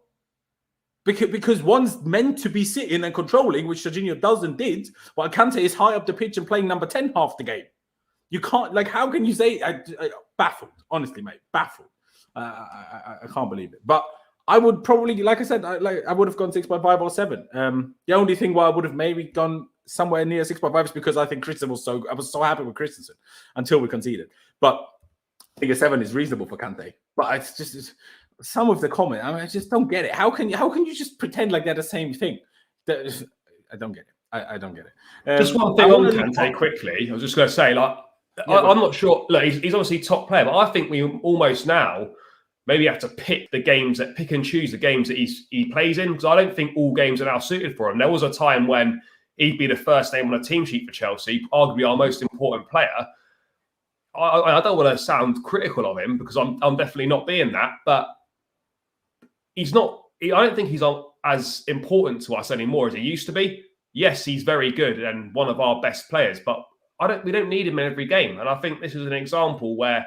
Because one's meant to be sitting and controlling, which Jorginho does and did, while Kante is high up the pitch and playing number 10 half the game. You can't, like, how can you say, baffled, honestly, mate, baffled. I can't believe it. But I would probably, like I said, I would have gone 6.5 or 7. The only thing why I would have maybe gone somewhere near 6.5 is because I think Christensen I was so happy with Christensen until we conceded. But I think a 7 is reasonable for Kante. But it's just some of the comment, I just don't get it. How can you just pretend like they're the same thing? I don't get it. I don't get it. Just one thing on Kante quickly. I was just going to say, like, I'm not sure. Look, he's obviously top player, but I think we almost now maybe have to pick and choose the games that he plays in, because I don't think all games are now suited for him. There was a time when he'd be the first name on a team sheet for Chelsea, arguably our most important player. I don't want to sound critical of him because I'm definitely not being that, but he's not. I don't think he's as important to us anymore as he used to be. Yes, he's very good and one of our best players, but we don't need him in every game. And I think this is an example where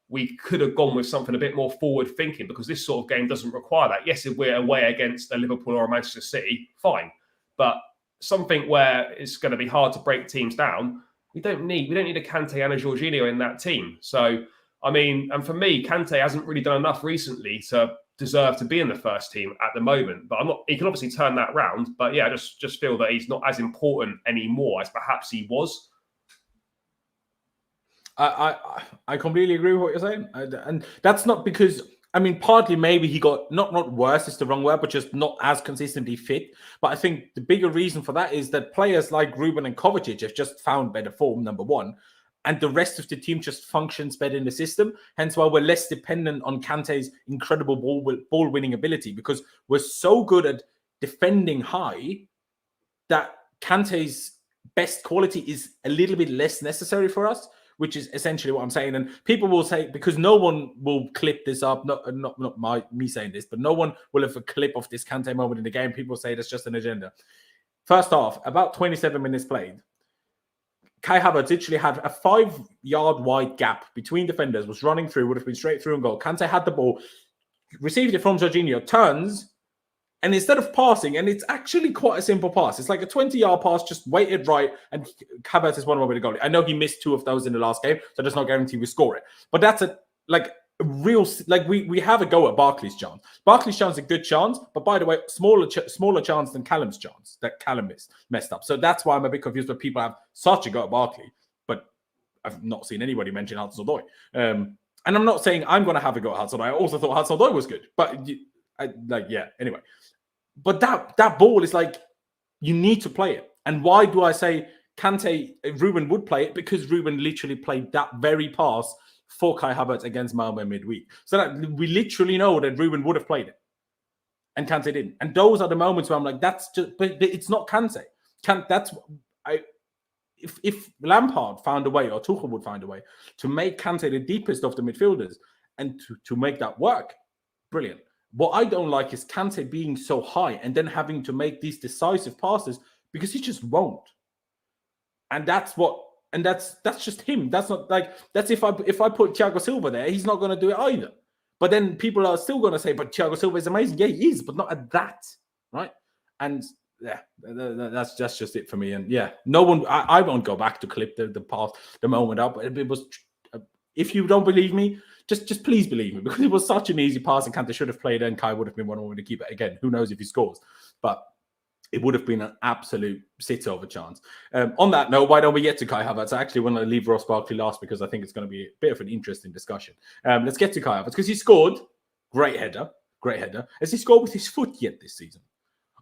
we could have gone with something a bit more forward thinking, because this sort of game doesn't require that. Yes, if we're away against a Liverpool or a Manchester City, fine. But something where it's going to be hard to break teams down, we don't need a Kante and a Jorginho in that team. So, I mean, and for me, Kante hasn't really done enough recently to deserve to be in the first team at the moment. But he can obviously turn that round. But yeah, I just feel that he's not as important anymore as perhaps he was. I completely agree with what you're saying, and that's not because, I mean, partly maybe he got not worse is the wrong word, but just not as consistently fit. But I think the bigger reason for that is that players like Ruben and Kovacic have just found better form, number one, and the rest of the team just functions better in the system. Hence why we're less dependent on Kante's incredible ball winning ability, because we're so good at defending high that Kante's best quality is a little bit less necessary for us, which is essentially what I'm saying. And people will say, because no one will clip this up, not me saying this, but no one will have a clip of this Kante moment in the game. People say that's just an agenda. First half, about 27 minutes played, Kai Havertz literally had a 5-yard wide gap between defenders, was running through, would have been straight through and goal. Kante had the ball, received it from Jorginho, turns, and instead of passing, and it's actually quite a simple pass. It's like a 20-yard pass, just weighted right, and Havertz is one way to go. I know he missed 2 of those in the last game, so there's no guarantee we score it. But that's a real, like, we have a go at Barkley's chance. Barkley's chance is a good chance, but by the way, smaller chance than Callum's chance that Callum messed up. So that's why I'm a bit confused when people have such a go at Barkley, but I've not seen anybody mention Hudson-Odoi. And I'm not saying I'm going to have a go at Hudson-Odoi. I also thought Hudson-Odoi was good, but anyway. But that ball is like, you need to play it. And why do I say Ruben would play it? Because Ruben literally played that very pass for Kai Havertz against Malmo midweek. So that we literally know that Ruben would have played it. And Kante didn't. And those are the moments where I'm like, that's just, but it's not Kante. If Lampard found a way, or Tuchel would find a way to make Kante the deepest of the midfielders and to make that work, brilliant. What I don't like is Kante being so high and then having to make these decisive passes because he just won't. And that's just him. That's not like, that's if I put Thiago Silva there, he's not going to do it either. But then people are still going to say, but Thiago Silva is amazing. Yeah, he is, but not at that, right? And yeah, that's just it for me. And yeah, no one, I won't go back to clip the past, the moment up. It was, if you don't believe me, just please believe me, because it was such an easy pass and Kante should have played it and Kai would have been one way to keep it again. Who knows if he scores? But it would have been an absolute sit-over chance. On that note, why don't we get to Kai Havertz? I actually want to leave Ross Barkley last because I think it's going to be a bit of an interesting discussion. Let's get to Kai Havertz because he scored. Great header. Has he scored with his foot yet this season?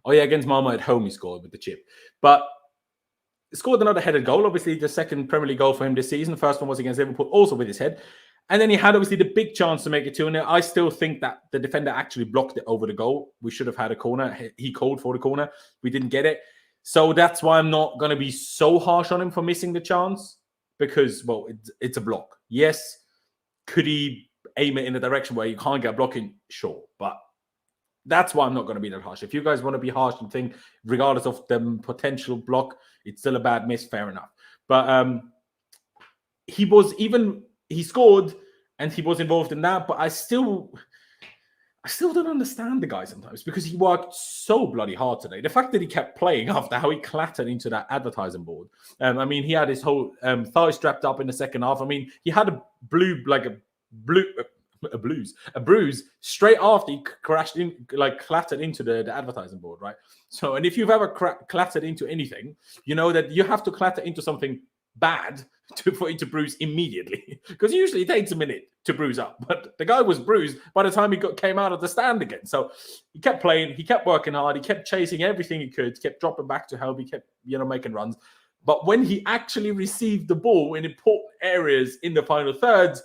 Oh yeah, against Malmo at home he scored with the chip. But scored another headed goal. Obviously the second Premier League goal for him this season. The first one was against Liverpool, also with his head. And then he had obviously the big chance to make it 2-0. I still think that the defender actually blocked it over the goal. We should have had a corner. He called for the corner. We didn't get it. So that's why I'm not going to be so harsh on him for missing the chance, because, well, it's a block. Yes, could he aim it in a direction where you can't get blocking? Sure. But that's why I'm not going to be that harsh. If you guys want to be harsh and think, regardless of the potential block, it's still a bad miss, fair enough. But he scored, and he was involved in that. But I still don't understand the guy sometimes because he worked so bloody hard today. The fact that he kept playing after how he clattered into that advertising board. I mean, he had his whole thigh strapped up in the second half. I mean, he had a bruise straight after he crashed in, like clattered into the advertising board, right? So, and if you've ever clattered into anything, you know that you have to clatter into something bad for it to bruise immediately, because usually it takes a minute to bruise up. But the guy was bruised by the time he came out of the stand again. So he kept playing, he kept working hard, he kept chasing everything he could, kept dropping back to help, he kept making runs. But when he actually received the ball in important areas in the final thirds,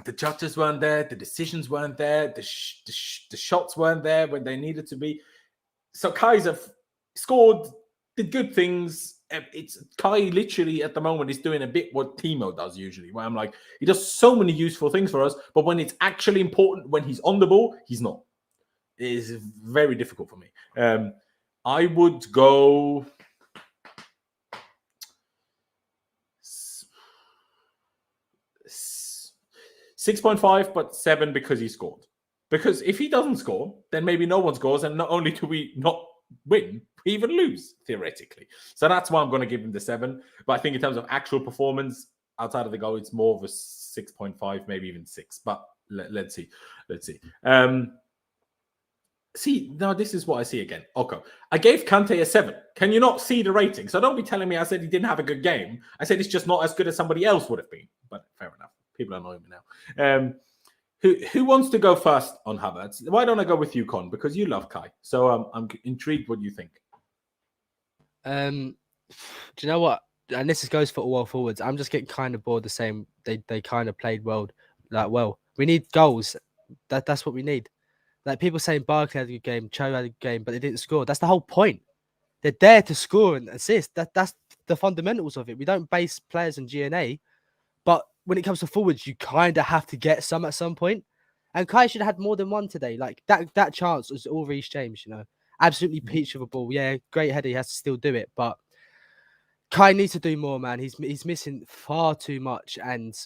the judges weren't there, the decisions weren't there, the shots weren't there when they needed to be. So Kaiser scored, did good things. It's Kai literally at the moment is doing a bit what Timo does usually, where I'm like, he does so many useful things for us, but when it's actually important, when he's on the ball, he's not. It is very difficult for me. I would go 6.5, but 7 because he scored. Because if he doesn't score, then maybe no one scores, and not only do we not win, we even lose, theoretically. So that's why I'm going to give him the 7. But I think in terms of actual performance, outside of the goal, it's more of a 6.5, maybe even 6. But let's see. See, now this is what I see again. Okay. I gave Kante a 7. Can you not see the rating? So don't be telling me I said he didn't have a good game. I said it's just not as good as somebody else would have been. But fair enough. People are annoying me now. Who wants to go first on Havertz? Why don't I go with you, Con? Because you love Kai. So I'm intrigued what you think. Do you know what? And this goes for all our forwards. I'm just getting kind of bored the same. They kind of played well. We need goals. That's what we need. Like people saying Barkley had a good game, Cho had a good game, but they didn't score. That's the whole point. They're there to score and assist. That's the fundamentals of it. We don't base players on GNA, but when it comes to forwards, you kind of have to get some at some point. And Kai should have had more than one today. Like that chance was all Reece James, absolutely peach of a ball. Yeah, great header. He has to still do it, but Kai needs to do more, man. He's missing far too much. And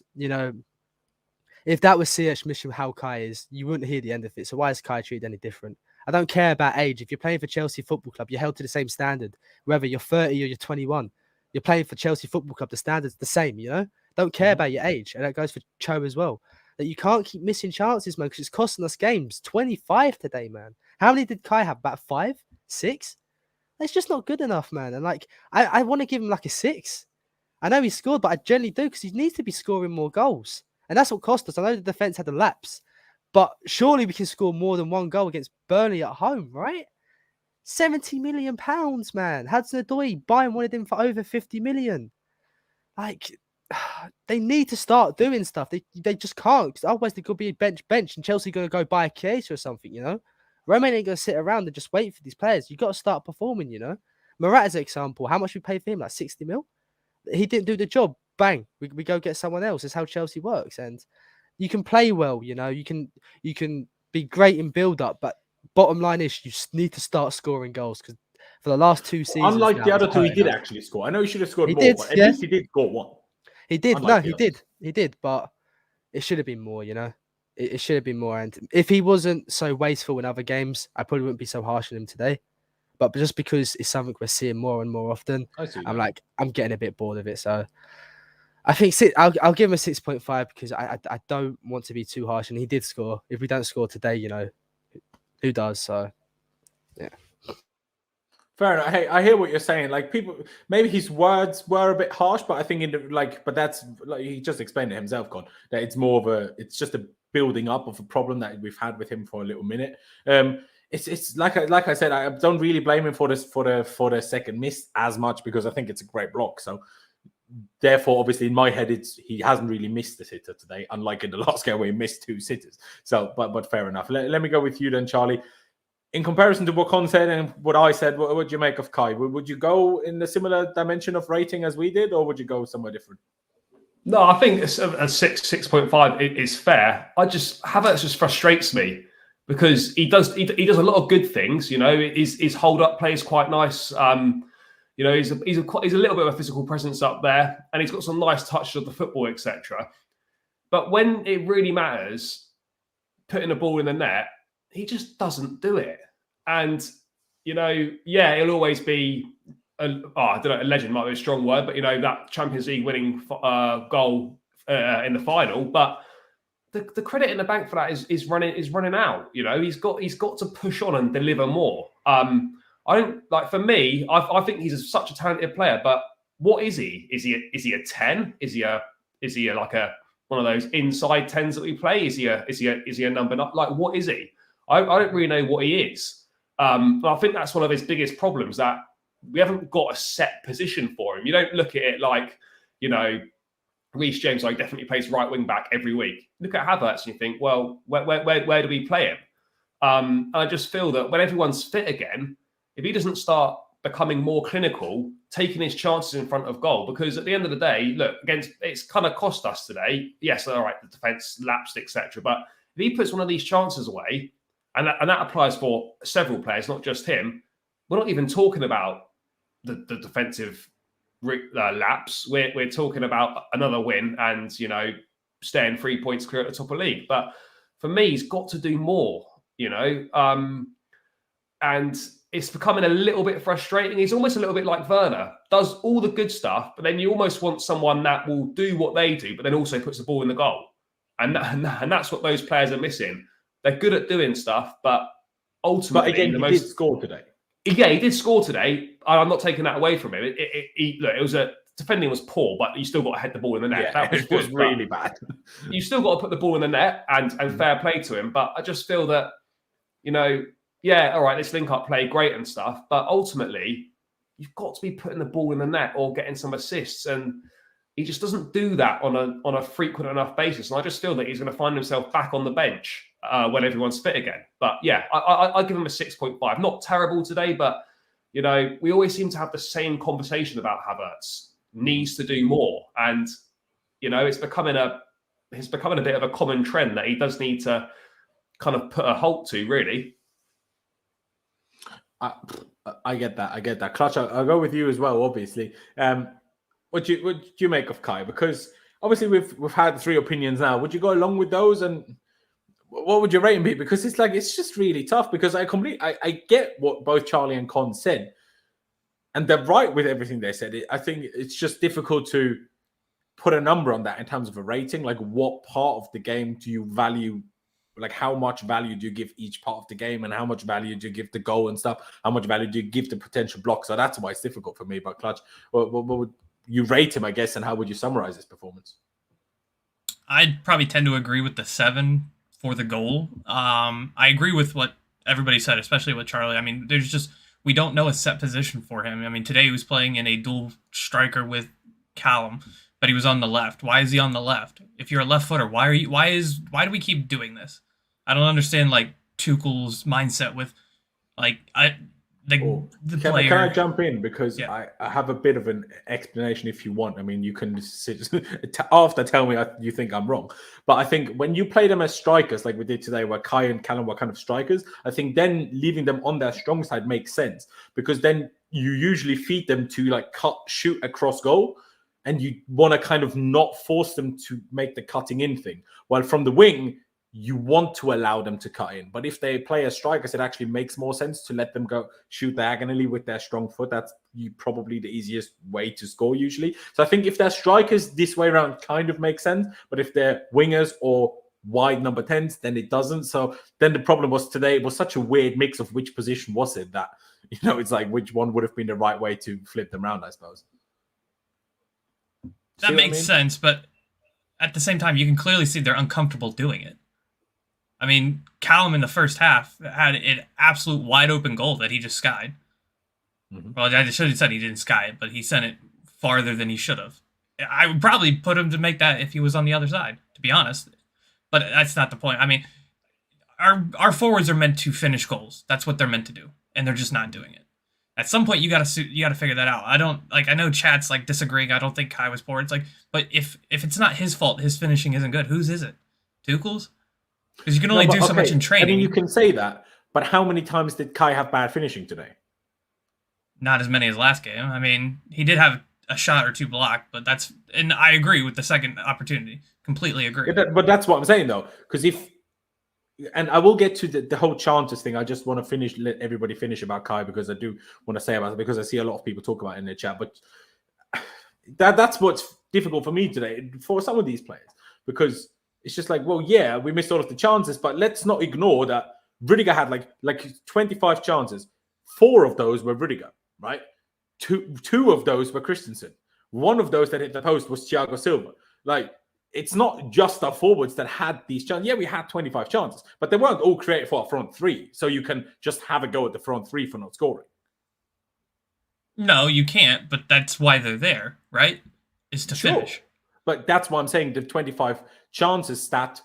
if that was CH missing how Kai is, you wouldn't hear the end of it. So why is Kai treated any different? I don't care about age. If you're playing for Chelsea Football Club, you're held to the same standard. Whether you're 30 or you're 21, you're playing for Chelsea Football Club. The standard's the same, Don't care about your age. And that goes for Cho as well. That you can't keep missing chances, man, because it's costing us games. 25 today, man. How many did Kai have? About 5? 6? It's just not good enough, man. And I want to give him like a 6. I know he scored, but I generally do because he needs to be scoring more goals. And that's what cost us. I know the defense had a lapse, but surely we can score more than one goal against Burnley at home, right? £70 million, man. Hudson-Odoi, Bayern wanted him for over 50 million. They need to start doing stuff. They just can't, because otherwise they could be a bench, and Chelsea going to go buy a Chiesa or something, Roman ain't going to sit around and just wait for these players. You've got to start performing, Murat as an example. How much we paid for him? Like 60 mil? He didn't do the job. Bang. We go get someone else. That's how Chelsea works. And you can play well, you can be great in build-up, but bottom line is you need to start scoring goals, because for the last 2 seasons... Unlike the other two, he did actually score. I know he should have scored more, but at least he did score one. He did. He did, but it should have been more, It should have been more. And if he wasn't so wasteful in other games, I probably wouldn't be so harsh on him today. But just because it's something we're seeing more and more often, I'm getting a bit bored of it. So I think I'll give him a 6.5 because I don't want to be too harsh. And he did score. If we don't score today, who does? So, yeah. Fair enough. Hey, I hear what you're saying. Like people, maybe his words were a bit harsh, but I think but that's like he just explained it himself, Con, that it's more of it's just a building up of a problem that we've had with him for a little minute. It's like I said, I don't really blame him for the second miss as much because I think it's a great block. So therefore, obviously, in my head, he hasn't really missed the sitter today, unlike in the last game where he missed 2 sitters. So, but fair enough. Let me go with you then, Charlie. In comparison to what Con said and what I said, what would you make of Kai? Would you go in a similar dimension of rating as we did, or would you go somewhere different? No, I think a 6.5 is fair. Havertz just frustrates me because he does a lot of good things. His hold up play is quite nice. He's a little bit of a physical presence up there, and he's got some nice touches of the football, etc. But when it really matters, putting a ball in the net, he just doesn't do it. And, yeah, he'll always be, I don't know, a legend might be a strong word, but, that Champions League winning goal in the final. But the credit in the bank for that is running out. He's got to push on and deliver more. I don't for me. I think he's such a talented player, but what is he? Is he a 10? Is he one of those inside 10s that we play? Is he a number 9? What is he? I don't really know what he is. But I think that's one of his biggest problems, that we haven't got a set position for him. You don't look at it like, Reece James definitely plays right wing back every week. Look at Havertz and you think, well, where do we play him? I just feel that when everyone's fit again, if he doesn't start becoming more clinical, taking his chances in front of goal, because at the end of the day, look, it's kind of cost us today. Yes, all right, the defence lapsed, etc. But if he puts one of these chances away, and that applies for several players, not just him, we're not even talking about the defensive lapse. We're talking about another win and, staying 3 points clear at the top of the league. But for me, he's got to do more, and it's becoming a little bit frustrating. He's almost a little bit like Werner, does all the good stuff, but then you almost want someone that will do what they do, but then also puts the ball in the goal. And that's what those players are missing. They're good at doing stuff, but ultimately... But again, he did score today. Yeah, he did score today. I'm not taking that away from him. Defending was poor, but you still got to head the ball in the net. Yeah, that was really bad. You still got to put the ball in the net, and fair play to him. But I just feel that, yeah, all right, this link-up play, great and stuff, but ultimately, you've got to be putting the ball in the net or getting some assists, and he just doesn't do that on a frequent enough basis. And I just feel that he's going to find himself back on the bench when everyone's fit again. But yeah, I give him a 6.5. Not terrible today, but, we always seem to have the same conversation about Havertz. Needs to do more. And, it's becoming a bit of a common trend that he does need to kind of put a halt to, really. I get that. Clutch, I'll go with you as well, obviously. What do you make of Kai? Because obviously we've had 3 opinions now. Would you go along with those, and what would your rating be? Because it's just really tough, because I get what both Charlie and Con said, and they're right with everything they said. I think it's just difficult to put a number on that in terms of a rating. Like, what part of the game do you value? Like, how much value do you give each part of the game, and how much value do you give the goal and stuff? How much value do you give the potential block? So that's why it's difficult for me. But Clutch, what would you rate him, I guess, and how would you summarize his performance? I'd probably tend to agree with the 7 for the goal. I agree with what everybody said, especially with Charlie. I mean, we don't know a set position for him. I mean, today he was playing in a dual striker with Callum, but he was on the left. Why is he on the left? If you're a left footer, why do we keep doing this? I don't understand Tuchel's mindset with the player. Can I jump in? Because yeah. I have a bit of an explanation if you want. I mean, you can after tell me you think I'm wrong. But I think when you play them as strikers, like we did today, where Kai and Callum were kind of strikers, I think then leaving them on their strong side makes sense, because then you usually feed them to shoot across goal, and you want to kind of not force them to make the cutting in thing. While from the wing, you want to allow them to cut in. But if they play as strikers, it actually makes more sense to let them go shoot diagonally with their strong foot. That's probably the easiest way to score usually. So I think if they're strikers, this way around kind of makes sense. But if they're wingers or wide number 10s, then it doesn't. So then the problem was today, it was such a weird mix of which position was it that, it's like which one would have been the right way to flip them around, I suppose. That makes sense, but at the same time, you can clearly see they're uncomfortable doing it. I mean, Callum in the first half had an absolute wide open goal that he just skied. Mm-hmm. Well, I should have said he didn't sky it, but he sent it farther than he should have. I would probably put him to make that if he was on the other side, to be honest. But that's not the point. I mean, our forwards are meant to finish goals. That's what they're meant to do, and they're just not doing it. At some point, you gotta figure that out. I know chat's disagreeing. I don't think Kai was poor. It's but if it's not his fault, his finishing isn't good. Whose is it? Tuchel's? Because you can only do so much in training. I mean, you can say that, but how many times did Kai have bad finishing today? Not as many as last game. I mean, he did have a shot or two blocked, but and I agree with the second opportunity. Completely agree. But that's what I'm saying though, because and I will get to the whole chances thing. I just want to let everybody finish about Kai, because I do want to say about it, because I see a lot of people talk about it in the chat. But that's what's difficult for me today for some of these players, because it's just like, well, yeah, we missed all of the chances, but let's not ignore that Rudiger had like 25 chances. 4 of those were Rudiger, right? Two of those were Christensen. One of those that hit the post was Thiago Silva. Like, it's not just our forwards that had these chances. Yeah, we had 25 chances, but they weren't all created for our front 3. So you can just have a go at the front 3 for not scoring. No, you can't, but that's why they're there, right? Is to finish. But that's why I'm saying the 25 chances stat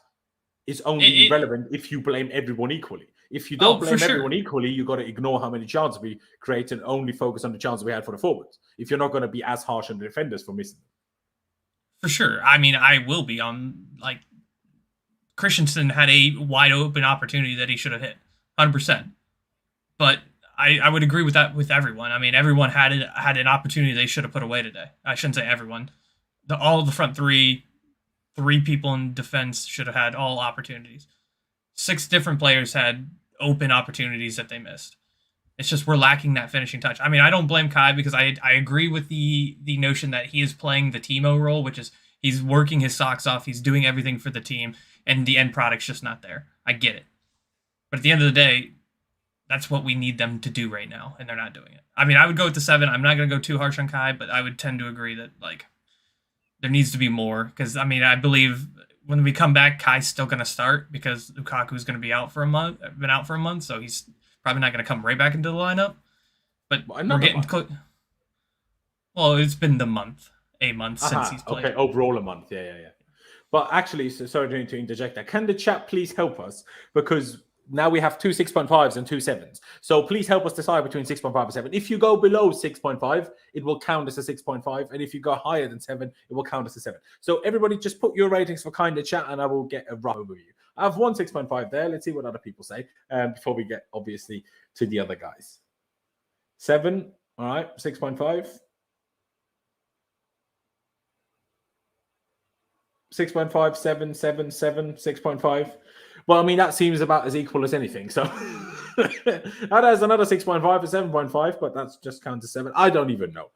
is only relevant if you blame everyone equally. If you don't blame everyone equally, you got to ignore how many chances we created and only focus on the chances we had for the forwards. If you're not going to be as harsh on the defenders for missing them. For sure. I mean, I will be on, like, Christensen had a wide open opportunity that he should have hit, 100%. But I would agree with that with everyone. I mean, everyone had an opportunity they should have put away today. I shouldn't say everyone. All of the front 3 people in defense should have had all opportunities. 6 different players had open opportunities that they missed. It's just we're lacking that finishing touch. I mean, I don't blame Kai, because I agree with the notion that he is playing the Timo role, which is he's working his socks off, he's doing everything for the team, and the end product's just not there. I get it. But at the end of the day, that's what we need them to do right now, and they're not doing it. I mean, I would go with the 7. I'm not going to go too harsh on Kai, but I would tend to agree that, like, there needs to be more. Because, I mean, I believe when we come back, Kai's still going to start, because Lukaku's going to be out for a month, so he's probably not going to come right back into the lineup. But we're getting close. Well, it's been a month since he's played. Okay, overall a month. Yeah. But actually, sorry to interject there. Can the chat please help us? Because now we have 2 6.5s and 2 7s. So please help us decide between 6.5 and 7. If you go below 6.5, it will count as a 6.5. And if you go higher than 7, it will count as a 7. So everybody just put your ratings for kind of chat, and I will get a rough overview. I have one 6.5 there. Let's see what other people say before we get, obviously, to the other guys. 7. All right. 6.5. 6.5, 7, 7, 7, 6.5. Well, I mean, that seems about as equal as anything. So that has another 6.5 or 7.5, but that's just counted as 7. I don't even know.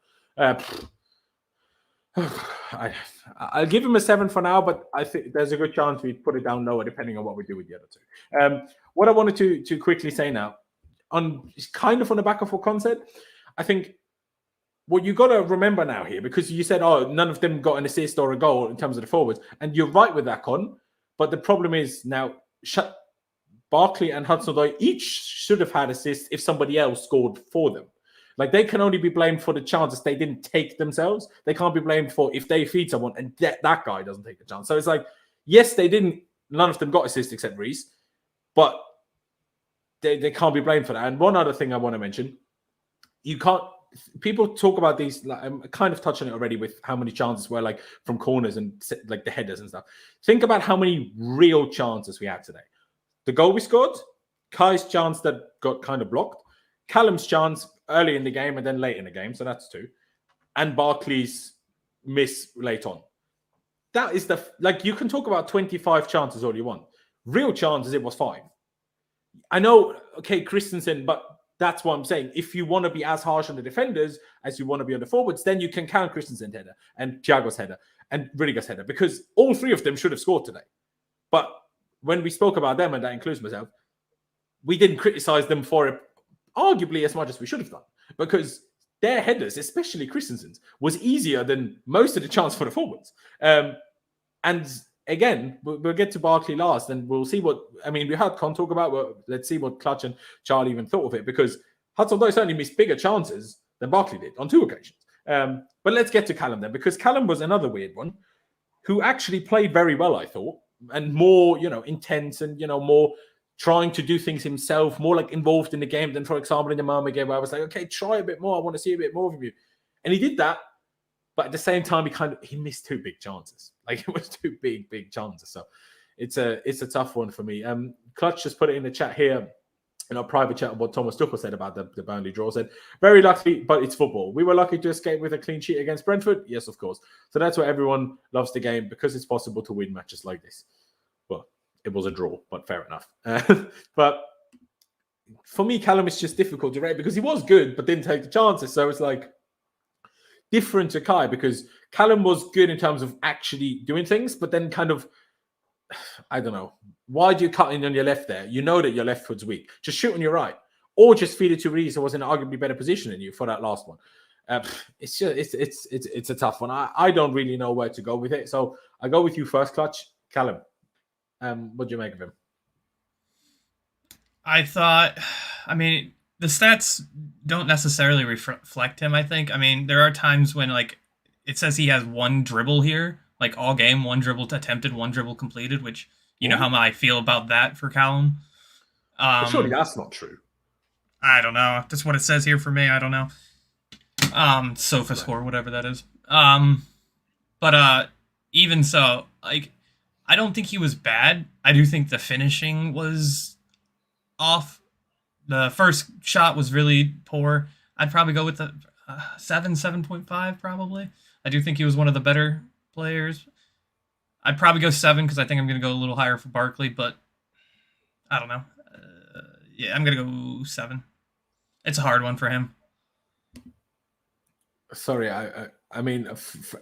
I'll give him a 7 for now, but I think there's a good chance we put it down lower depending on what we do with the other 2. What I wanted to quickly say now, kind of on the back of what Con said, I think what you got to remember now here, because you said, oh, none of them got an assist or a goal in terms of the forwards, and you're right with that, Con, but the problem is now Barkley and Hudson-Odoi each should have had assists if somebody else scored for them. Like, they can only be blamed for the chances they didn't take themselves. They can't be blamed for if they feed someone and that guy doesn't take the chance. So it's like, yes, none of them got assists except Reece, but they can't be blamed for that. And one other thing I want to mention, people talk about these, like, I'm kind of touching it already with how many chances were like from corners and like the headers and stuff. Think about how many real chances we had today. The goal we scored, Kai's chance that got kind of blocked, Callum's chance early in the game and then late in the game, so that's 2, and Barkley's miss late on. That is you can talk about 25 chances all you want. Real chances, it was 5. I know, okay, Christensen, but that's what I'm saying. If you want to be as harsh on the defenders as you want to be on the forwards, then you can count Christensen's header and Thiago's header and Rudiger's header, because all 3 of them should have scored today. But when we spoke about them, and that includes myself, we didn't criticize them for it arguably as much as we should have done, because their headers, especially Christensen's, was easier than most of the chance for the forwards. And again, we'll get to Barkley last, and we'll see we heard Con talk about, let's see what Clutch and Charlie even thought of it, because Hudson-Odoi certainly missed bigger chances than Barkley did on 2 occasions. But let's get to Callum then, because Callum was another weird one who actually played very well, I thought, and more, intense and, more trying to do things himself, more like involved in the game than, for example, in the Malmö game where I was like, okay, try a bit more. I want to see a bit more of you. And he did that. But at the same time, he missed 2 big chances. Like, it was 2 big chances. So it's a tough one for me. Clutch just put it in the chat here. in our private chat, what Thomas Tuchel said about the Burnley draw, said, very lucky, but it's football. We were lucky to escape with a clean sheet against Brentford. Yes, of course. So that's why everyone loves the game, because it's possible to win matches like this. Well, it was a draw, but fair enough. But for me, Callum is just difficult to rate because he was good, but didn't take the chances. So it's like different to Kai, because Callum was good in terms of actually doing things, but then kind of, I don't know. Why do you cut in on your left there? You know that your left foot's weak. Just shoot on your right, or just feed it to Reece, who was in an arguably better position than you for that last one. It's just it's a tough one. I don't really know where to go with it, so I go with you first, Clutch. Callum, what do you make of him? I thought, I mean, the stats don't necessarily reflect him, I think. I mean, there are times when, like, it says he has one dribble here, like all game, one dribble attempted, one dribble completed, which, you know how I feel about that for Callum. Surely that's not true. I don't know. That's what it says here for me. I don't know. Sofa score, whatever that is. But even so, like, I don't think he was bad. I do think the finishing was off. The first shot was really poor. I'd probably go with the 7.5 probably. I do think he was one of the better players. I'd probably go 7 because I think I'm going to go a little higher for Barkley, but I don't know. Yeah, I'm going to go 7. It's a hard one for him. Sorry, I mean,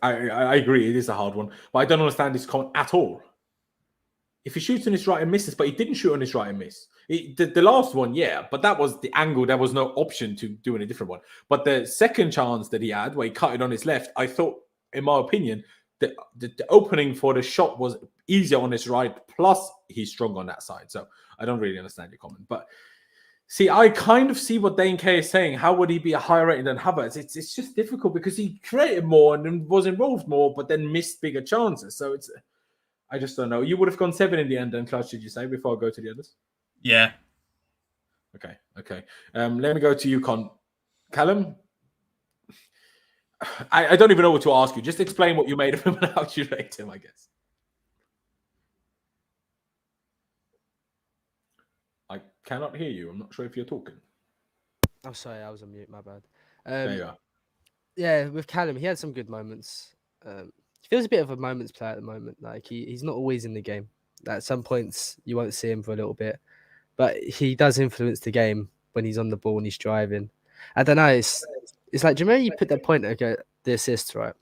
I agree, it is a hard one, but I don't understand this comment at all. If he shoots on his right and misses, but he didn't shoot on his right and miss. The last one, yeah, but that was the angle. There was no option to do any different one. But the second chance that he had, where he cut it on his left, I thought, in my opinion, the opening for the shot was easier on his right, plus he's strong on that side. So I don't really understand your comment. But see, I kind of see what Dane K is saying. How would he be a higher rating than Havertz? It's just difficult because he created more and was involved more, but then missed bigger chances. So I just don't know. You would have gone 7 in the end, then, Clutch, did you say, before I go to the others? Yeah. Okay. Let me go to you, Callum. I don't even know what to ask you. Just explain what you made of him and how you rate him, I guess. I cannot hear you. I'm not sure if you're talking. I'm sorry, I was on mute, my bad. There you are. Yeah, with Callum, he had some good moments. He feels a bit of a moments player at the moment. Like he's not always in the game. At some points, you won't see him for a little bit, but he does influence the game when he's on the ball and he's driving. I don't know. It's like, do you remember you put that point okay, the assists, right?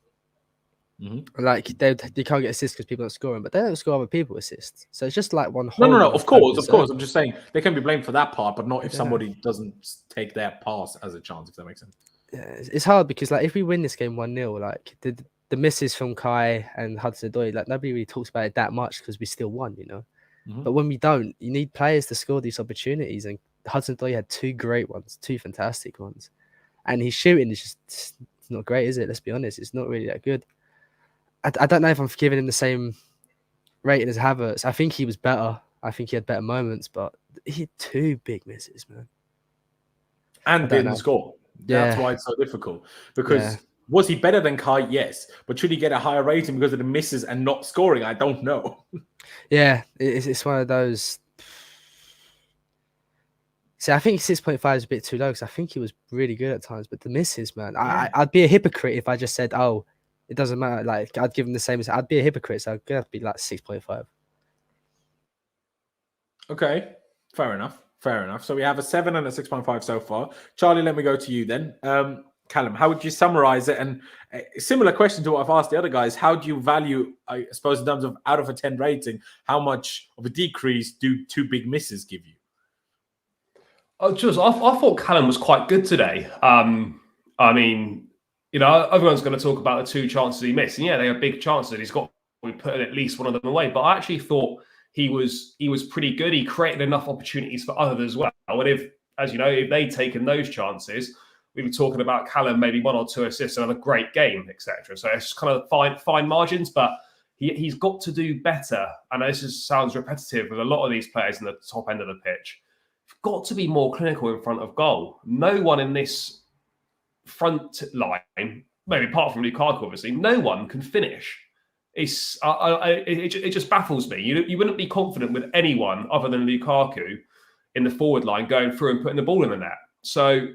Mm-hmm. Like they can't get assists because people aren't scoring, but they don't score other people assists. So it's just like one whole. No. Of course. I'm just saying they can be blamed for that part, but not if somebody doesn't take their pass as a chance. If that makes sense. Yeah, it's hard because like if we win this game 1-0, like the misses from Kai and Hudson-Odoi, like nobody really talks about it that much because we still won, you know. Mm-hmm. But when we don't, you need players to score these opportunities, and Hudson-Odoi had 2 great ones, 2 fantastic ones, and his shooting is just it's not great, is it? Let's be honest, it's not really that good. I don't know if I'm giving him the same rating as Havertz. I think he was better. I think he had better moments, but he had 2 big misses, man. And didn't score. That's why it's so difficult. Because was he better than Kai? Yes. But should he get a higher rating because of the misses and not scoring? I don't know. Yeah, it's one of those. See, I think 6.5 is a bit too low because I think he was really good at times. But the misses, man, I'd be a hypocrite if I just said, oh, it doesn't matter. Like, I'd give him the same as I'd be a hypocrite. So I'd have to be like 6.5. Okay, fair enough. So we have a 7 and a 6.5 so far. Charlie, let me go to you then. Callum, how would you summarize it? And a similar question to what I've asked the other guys. How do you value, I suppose, in terms of out of a 10 rating, how much of a decrease do 2 big misses give you? I thought Callum was quite good today. I mean, you know, everyone's going to talk about the 2 chances he missed. And yeah, they are big chances. And he's got to put at least one of them away. But I actually thought he was pretty good. He created enough opportunities for others as well. And if they'd taken those chances, we were talking about Callum maybe 1 or 2 assists, another great game, etc. So it's kind of fine margins, but he's got to do better. And this sounds repetitive with a lot of these players in the top end of the pitch. You've got to be more clinical in front of goal. No one in this front line, maybe apart from Lukaku, obviously, no one can finish. It just baffles me. You wouldn't be confident with anyone other than Lukaku in the forward line, going through and putting the ball in the net. So,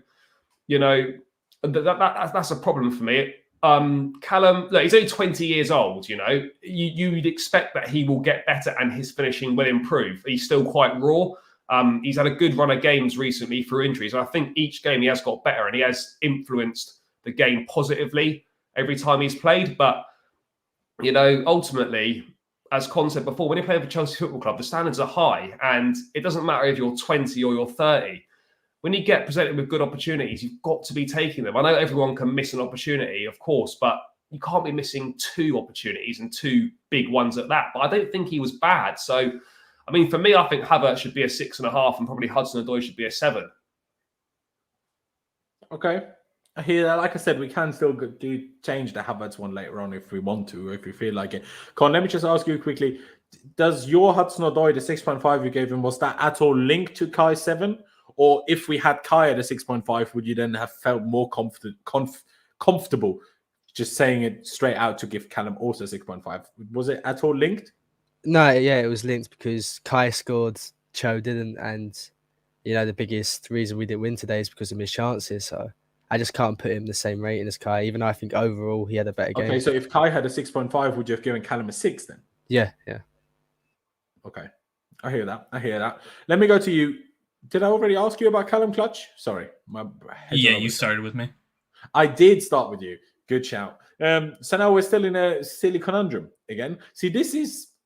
you know, that's a problem for me. Callum, look, he's only 20 years old. You know, you'd expect that he will get better and his finishing will improve. He's still quite raw. He's had a good run of games recently through injuries. I think each game he has got better and he has influenced the game positively every time he's played. But, you know, ultimately, as Con said before, when you're playing for Chelsea Football Club, the standards are high, and it doesn't matter if you're 20 or you're 30. When you get presented with good opportunities, you've got to be taking them. I know everyone can miss an opportunity, of course, but you can't be missing 2 opportunities and 2 big ones at that. But I don't think he was bad. So, I mean, for me, I think Havertz should be a 6.5 and probably Hudson-Odoi should be a 7. Okay. I hear that. Like I said, we can still change the Havertz one later on if we want to, if we feel like it. Con, let me just ask you quickly. Does your Hudson-Odoi, the 6.5 you gave him, was that at all linked to Kai's 7? Or if we had Kai at a 6.5, would you then have felt more comfortable just saying it straight out to give Callum also 6.5? Was it at all linked? No, yeah, it was linked because Kai scored, Cho didn't, and you know the biggest reason we didn't win today is because of his chances. So I just can't put him the same rating as Kai, even though I think overall he had a better game. Okay, so if Kai had a 6.5, would you have given Callum a 6 then? Yeah. Okay, I hear that. Let me go to you. Did I already ask you about Callum Clutch? Sorry. Yeah, you started with me. I did start with you. Good shout. So now we're still in a silly conundrum again. See,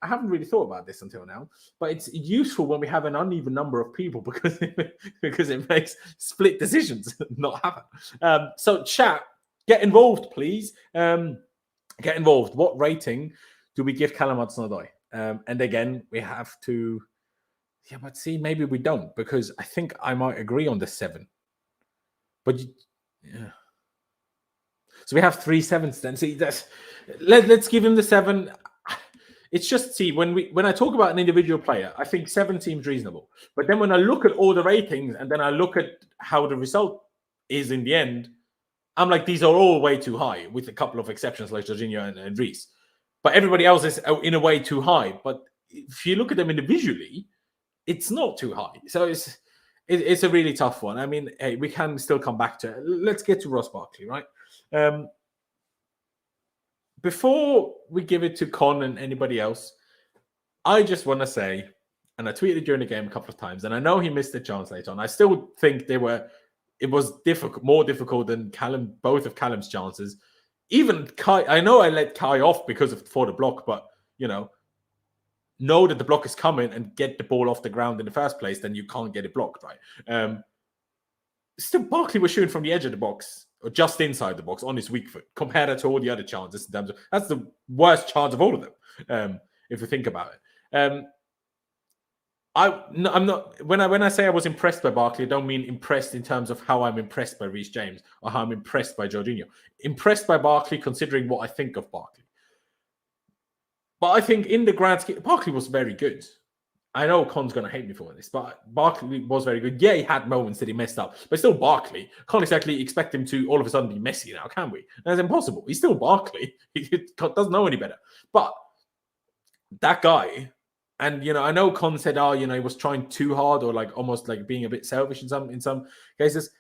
I haven't really thought about this until now, but it's useful when we have an uneven number of people because it makes split decisions not happen. So chat, get involved, please. Get involved. What rating do we give Callum Hudson-Odoi? And again, we have to... Yeah, but see, maybe we don't, because I think I might agree on the 7. But yeah. So we have 3 7s then. See, let's give him the 7. It's just, see, when I talk about an individual player, I think 7 seems reasonable. But then when I look at all the ratings and then I look at how the result is in the end, I'm like, these are all way too high, with a couple of exceptions like Jorginho and Reece. But everybody else is in a way too high. But if you look at them individually, it's not too high. So it's a really tough one. I mean, hey, we can still come back to it. Let's get to Ross Barkley, right? Before we give it to Con and anybody else, I just want to say, and I tweeted during the game a couple of times, and I know he missed the chance later on. I still think it was more difficult than both of Callum's chances. Even Kai, I know I let Kai off for the block, but know that the block is coming and get the ball off the ground in the first place, then you can't get it blocked, right? Still, Barkley was shooting from the edge of the box, or just inside the box, on his weak foot. Compare that to all the other chances. That's the worst chance of all of them, if you think about it. I'm not. When I say I was impressed by Barkley, I don't mean impressed in terms of how I'm impressed by Reece James or how I'm impressed by Jorginho. Impressed by Barkley, considering what I think of Barkley. But I think in the grand scheme, Barkley was very good. I know Con's going to hate me for this, but Barkley was very good. Yeah, he had moments that he messed up, but still Barkley. Can't exactly expect him to all of a sudden be Messi now, can we? That's impossible. He's still Barkley. He doesn't know any better. But that guy, and I know Con said, he was trying too hard or like almost like being a bit selfish in some cases.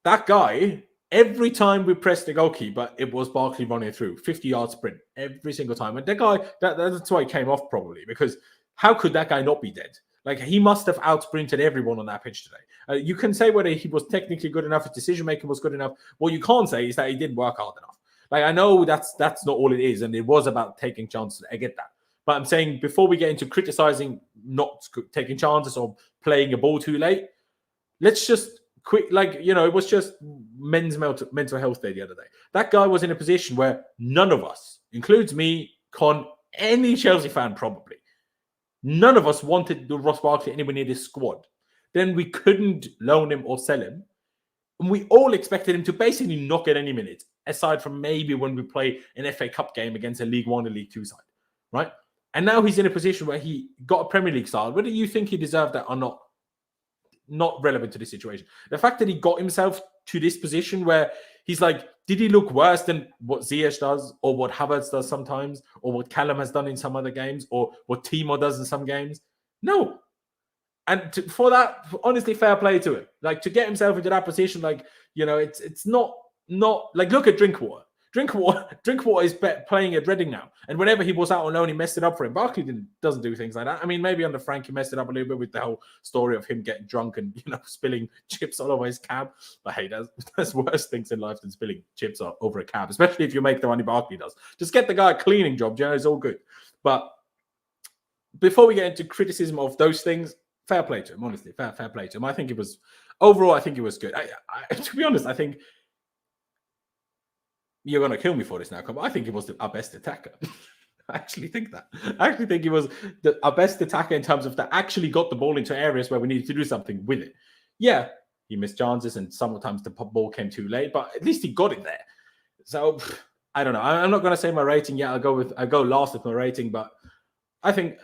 That guy, every time we pressed the goalkeeper, it was Barkley running through 50-yard sprint every single time. And that guy, that's why he came off probably, because how could that guy not be dead? Like, he must have out-sprinted everyone on that pitch today. You can say whether he was technically good enough, his decision-making was good enough. What you can't say is that he didn't work hard enough. Like, I know that's not all it is, and it was about taking chances. I get that. But I'm saying, before we get into criticizing not taking chances or playing a ball too late, let's just quick, it was just men's mental health day the other day. That guy was in a position where none of us, includes me, Con, any Chelsea fan probably, none of us wanted the Ross Barkley anywhere near this squad. Then we couldn't loan him or sell him. And we all expected him to basically not get any minutes, aside from maybe when we play an FA Cup game against a League 1 or League 2 side, right? And now he's in a position where he got a Premier League style. Whether you think he deserved that or not relevant to this situation. The fact that he got himself to this position where he's like, did he look worse than what Ziyech does, or what Havertz does sometimes, or what Callum has done in some other games, or what Timo does in some games? No. And for that, honestly, fair play to him. Like, to get himself into that position, like, you know, it's not like, look at Drinkwater. Drinkwater is playing at Reading now, and whenever he was out on loan, he messed it up for him. Barkley doesn't do things like that. I mean, maybe under Frank, he messed it up a little bit with the whole story of him getting drunk and, you know, spilling chips all over his cab. But hey, there's worse things in life than spilling chips over a cab, especially if you make the money Barkley does. Just get the guy a cleaning job, you know, it's all good. But before we get into criticism of those things, fair play to him, honestly. Fair play to him. I think it was, overall, I think it was good. To be honest, I think you're going to kill me for this now, but I think he was our best attacker. I actually think that. I actually think he was our best attacker in terms of that actually got the ball into areas where we needed to do something with it. Yeah, he missed chances and sometimes the ball came too late, but at least he got it there. So, I don't know. I'm not going to say my rating yet. I'll go last with my rating, but I think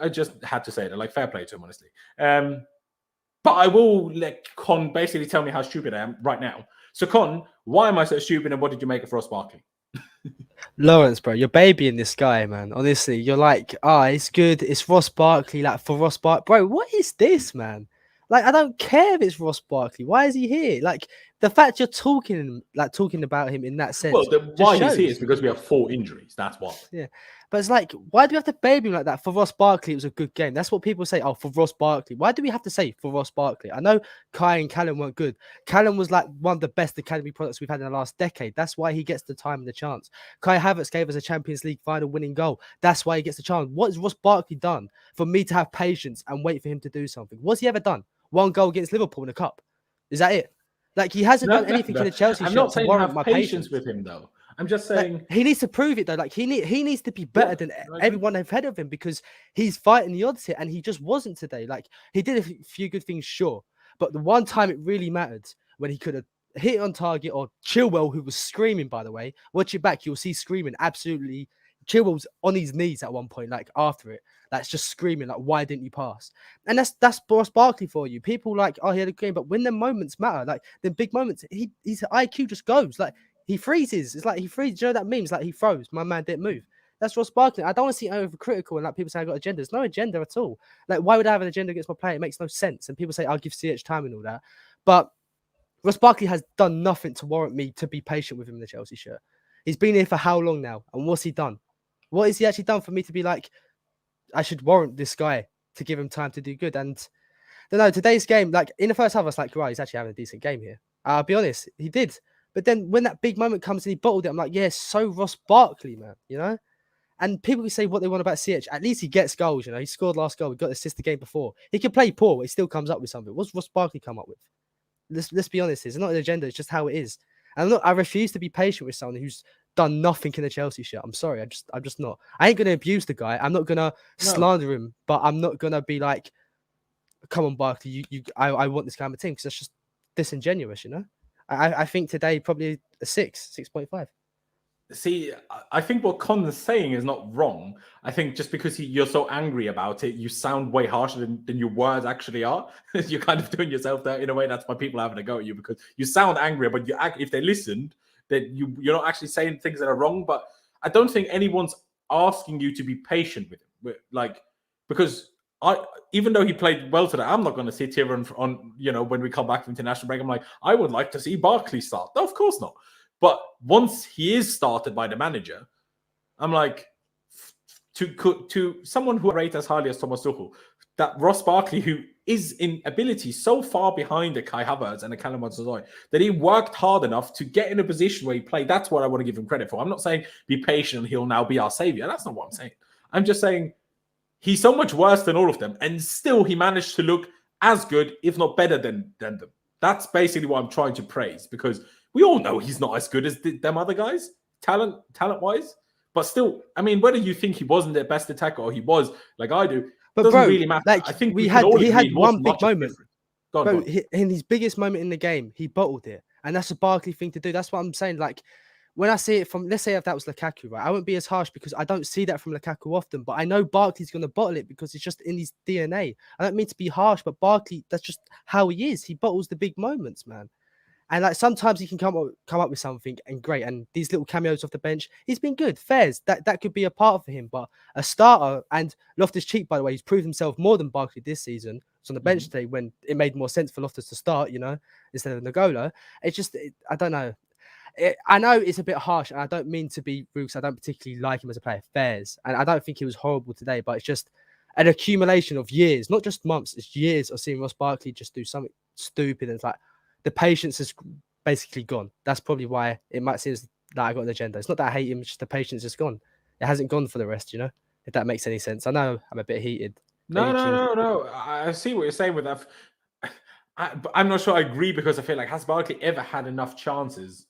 I just had to say that. Like, fair play to him, honestly. But I will let Con basically tell me how stupid I am right now. So, Con, why am I so stupid, and what did you make of Ross Barkley? Lawrence, bro, you're babying this guy, man. Honestly, you're like, it's good. It's Ross Barkley. Like, for Ross Barkley, bro, what is this, man? Like, I don't care if it's Ross Barkley. Why is he here? Like, the fact you're talking about him in that sense. Well, why he's here is because we have 4 injuries. That's why. Yeah. But it's like, why do we have to baby him like that? For Ross Barkley, it was a good game. That's what people say. Oh, for Ross Barkley. Why do we have to say for Ross Barkley? I know Kai and Callum weren't good. Callum was like one of the best academy products we've had in the last decade. That's why he gets the time and the chance. Kai Havertz gave us a Champions League final winning goal. That's why he gets the chance. What has Ross Barkley done for me to have patience and wait for him to do something? What's he ever done? 1 goal against Liverpool in the cup. Is that it? Like, he hasn't done anything in the Chelsea shirt. I'm not saying have my patience with him, though. I'm just saying, like, he needs to prove it, though. Like, he needs to be better than everyone ahead of him, because he's fighting the odds here, and he just wasn't today. Like, he did a few good things, sure, but the one time it really mattered, when he could have hit it on target, or Chilwell, who was screaming, by the way, watch it back, you'll see screaming absolutely. Chilwell's on his knees at one point, like, after it. That's just screaming, like, why didn't you pass? And that's Ross Barkley for you. People like, he had a game, but when the moments matter, like the big moments, his IQ just goes. Like, he freezes. It's like he freezes. You know that memes, like, he froze. My man didn't move. That's Ross Barkley. I don't want to see overcritical and like people say I got agenda. There's no agenda at all. Like, why would I have an agenda against my player? It makes no sense. And people say I'll give CH time and all that. But Ross Barkley has done nothing to warrant me to be patient with him in the Chelsea shirt. He's been here for how long now? And what's he done? What has he actually done for me to be like, I should warrant this guy to give him time to do good? And I don't know, today's game, like in the first half, I was like, right, he's actually having a decent game here. I'll be honest, he did. But then when that big moment comes and he bottled it, I'm like, yeah, so Ross Barkley, man, you know? And people can say what they want about CH. At least he gets goals, you know? He scored last goal. He got the assist the game before. He can play poor, but he still comes up with something. What's Ross Barkley come up with? Let's be honest, it's not an agenda, it's just how it is. And look, I refuse to be patient with someone who's done nothing in the Chelsea shirt. I'm sorry, I'm just not. I ain't gonna abuse the guy. I'm not gonna slander him, but I'm not gonna be like, come on, Barkley, I want this kind of team, because that's just disingenuous, you know. I think today probably a 6.5. See, I think what Con is saying is not wrong. I think just because you're so angry about it, you sound way harsher than your words actually are. You're kind of doing yourself that in a way. That's why people are having a go at you, because you sound angry, but if they listened, then you're not actually saying things that are wrong. But I don't think anyone's asking you to be patient with him. Like, because even though he played well today, I'm not going to sit here on when we come back from international break, I'm like, I would like to see Barkley start. No, of course not. But once he is started by the manager, I'm like, to someone who I rate as highly as Thomas Tuchel, that Ross Barkley, who is in ability so far behind the Kai Havertz and the Callum Hudson-Odoi, that he worked hard enough to get in a position where he played. That's what I want to give him credit for. I'm not saying be patient and he'll now be our savior. That's not what I'm saying. I'm just saying he's so much worse than all of them, and still he managed to look as good, if not better than them. That's basically what I'm trying to praise, because we all know he's not as good as them other guys, talent-wise. But still, I mean, whether you think he wasn't their best attacker or he was, like I do, but doesn't really matter. Like, I think he had one big moment. Bro, in his biggest moment in the game, he bottled it. And that's a Barkley thing to do. That's what I'm saying. Like, when I see it from, let's say if that was Lukaku, right? I wouldn't be as harsh because I don't see that from Lukaku often. But I know Barkley's going to bottle it because it's just in his DNA. I don't mean to be harsh, but Barkley, that's just how he is. He bottles the big moments, man. And like sometimes he can come up with something and great. And these little cameos off the bench, he's been good. Fairs, that could be a part for him. But a starter, and Loftus-Cheek, by the way, he's proved himself more than Barkley this season. It's on the bench today when it made more sense for Loftus to start, instead of N'Golo. It's just, I don't know. I know it's a bit harsh, and I don't mean to be rude because I don't particularly like him as a player. Fairs. And I don't think he was horrible today, but it's just an accumulation of years, not just months, it's years of seeing Ross Barkley just do something stupid. And it's like, the patience is basically gone. That's probably why it might seem that I got an agenda. It's not that I hate him, it's just the patience is gone. It hasn't gone for the rest, if that makes any sense. I know I'm a bit heated. No. I see what you're saying with that. I'm not sure I agree because I feel like, has Barkley ever had enough chances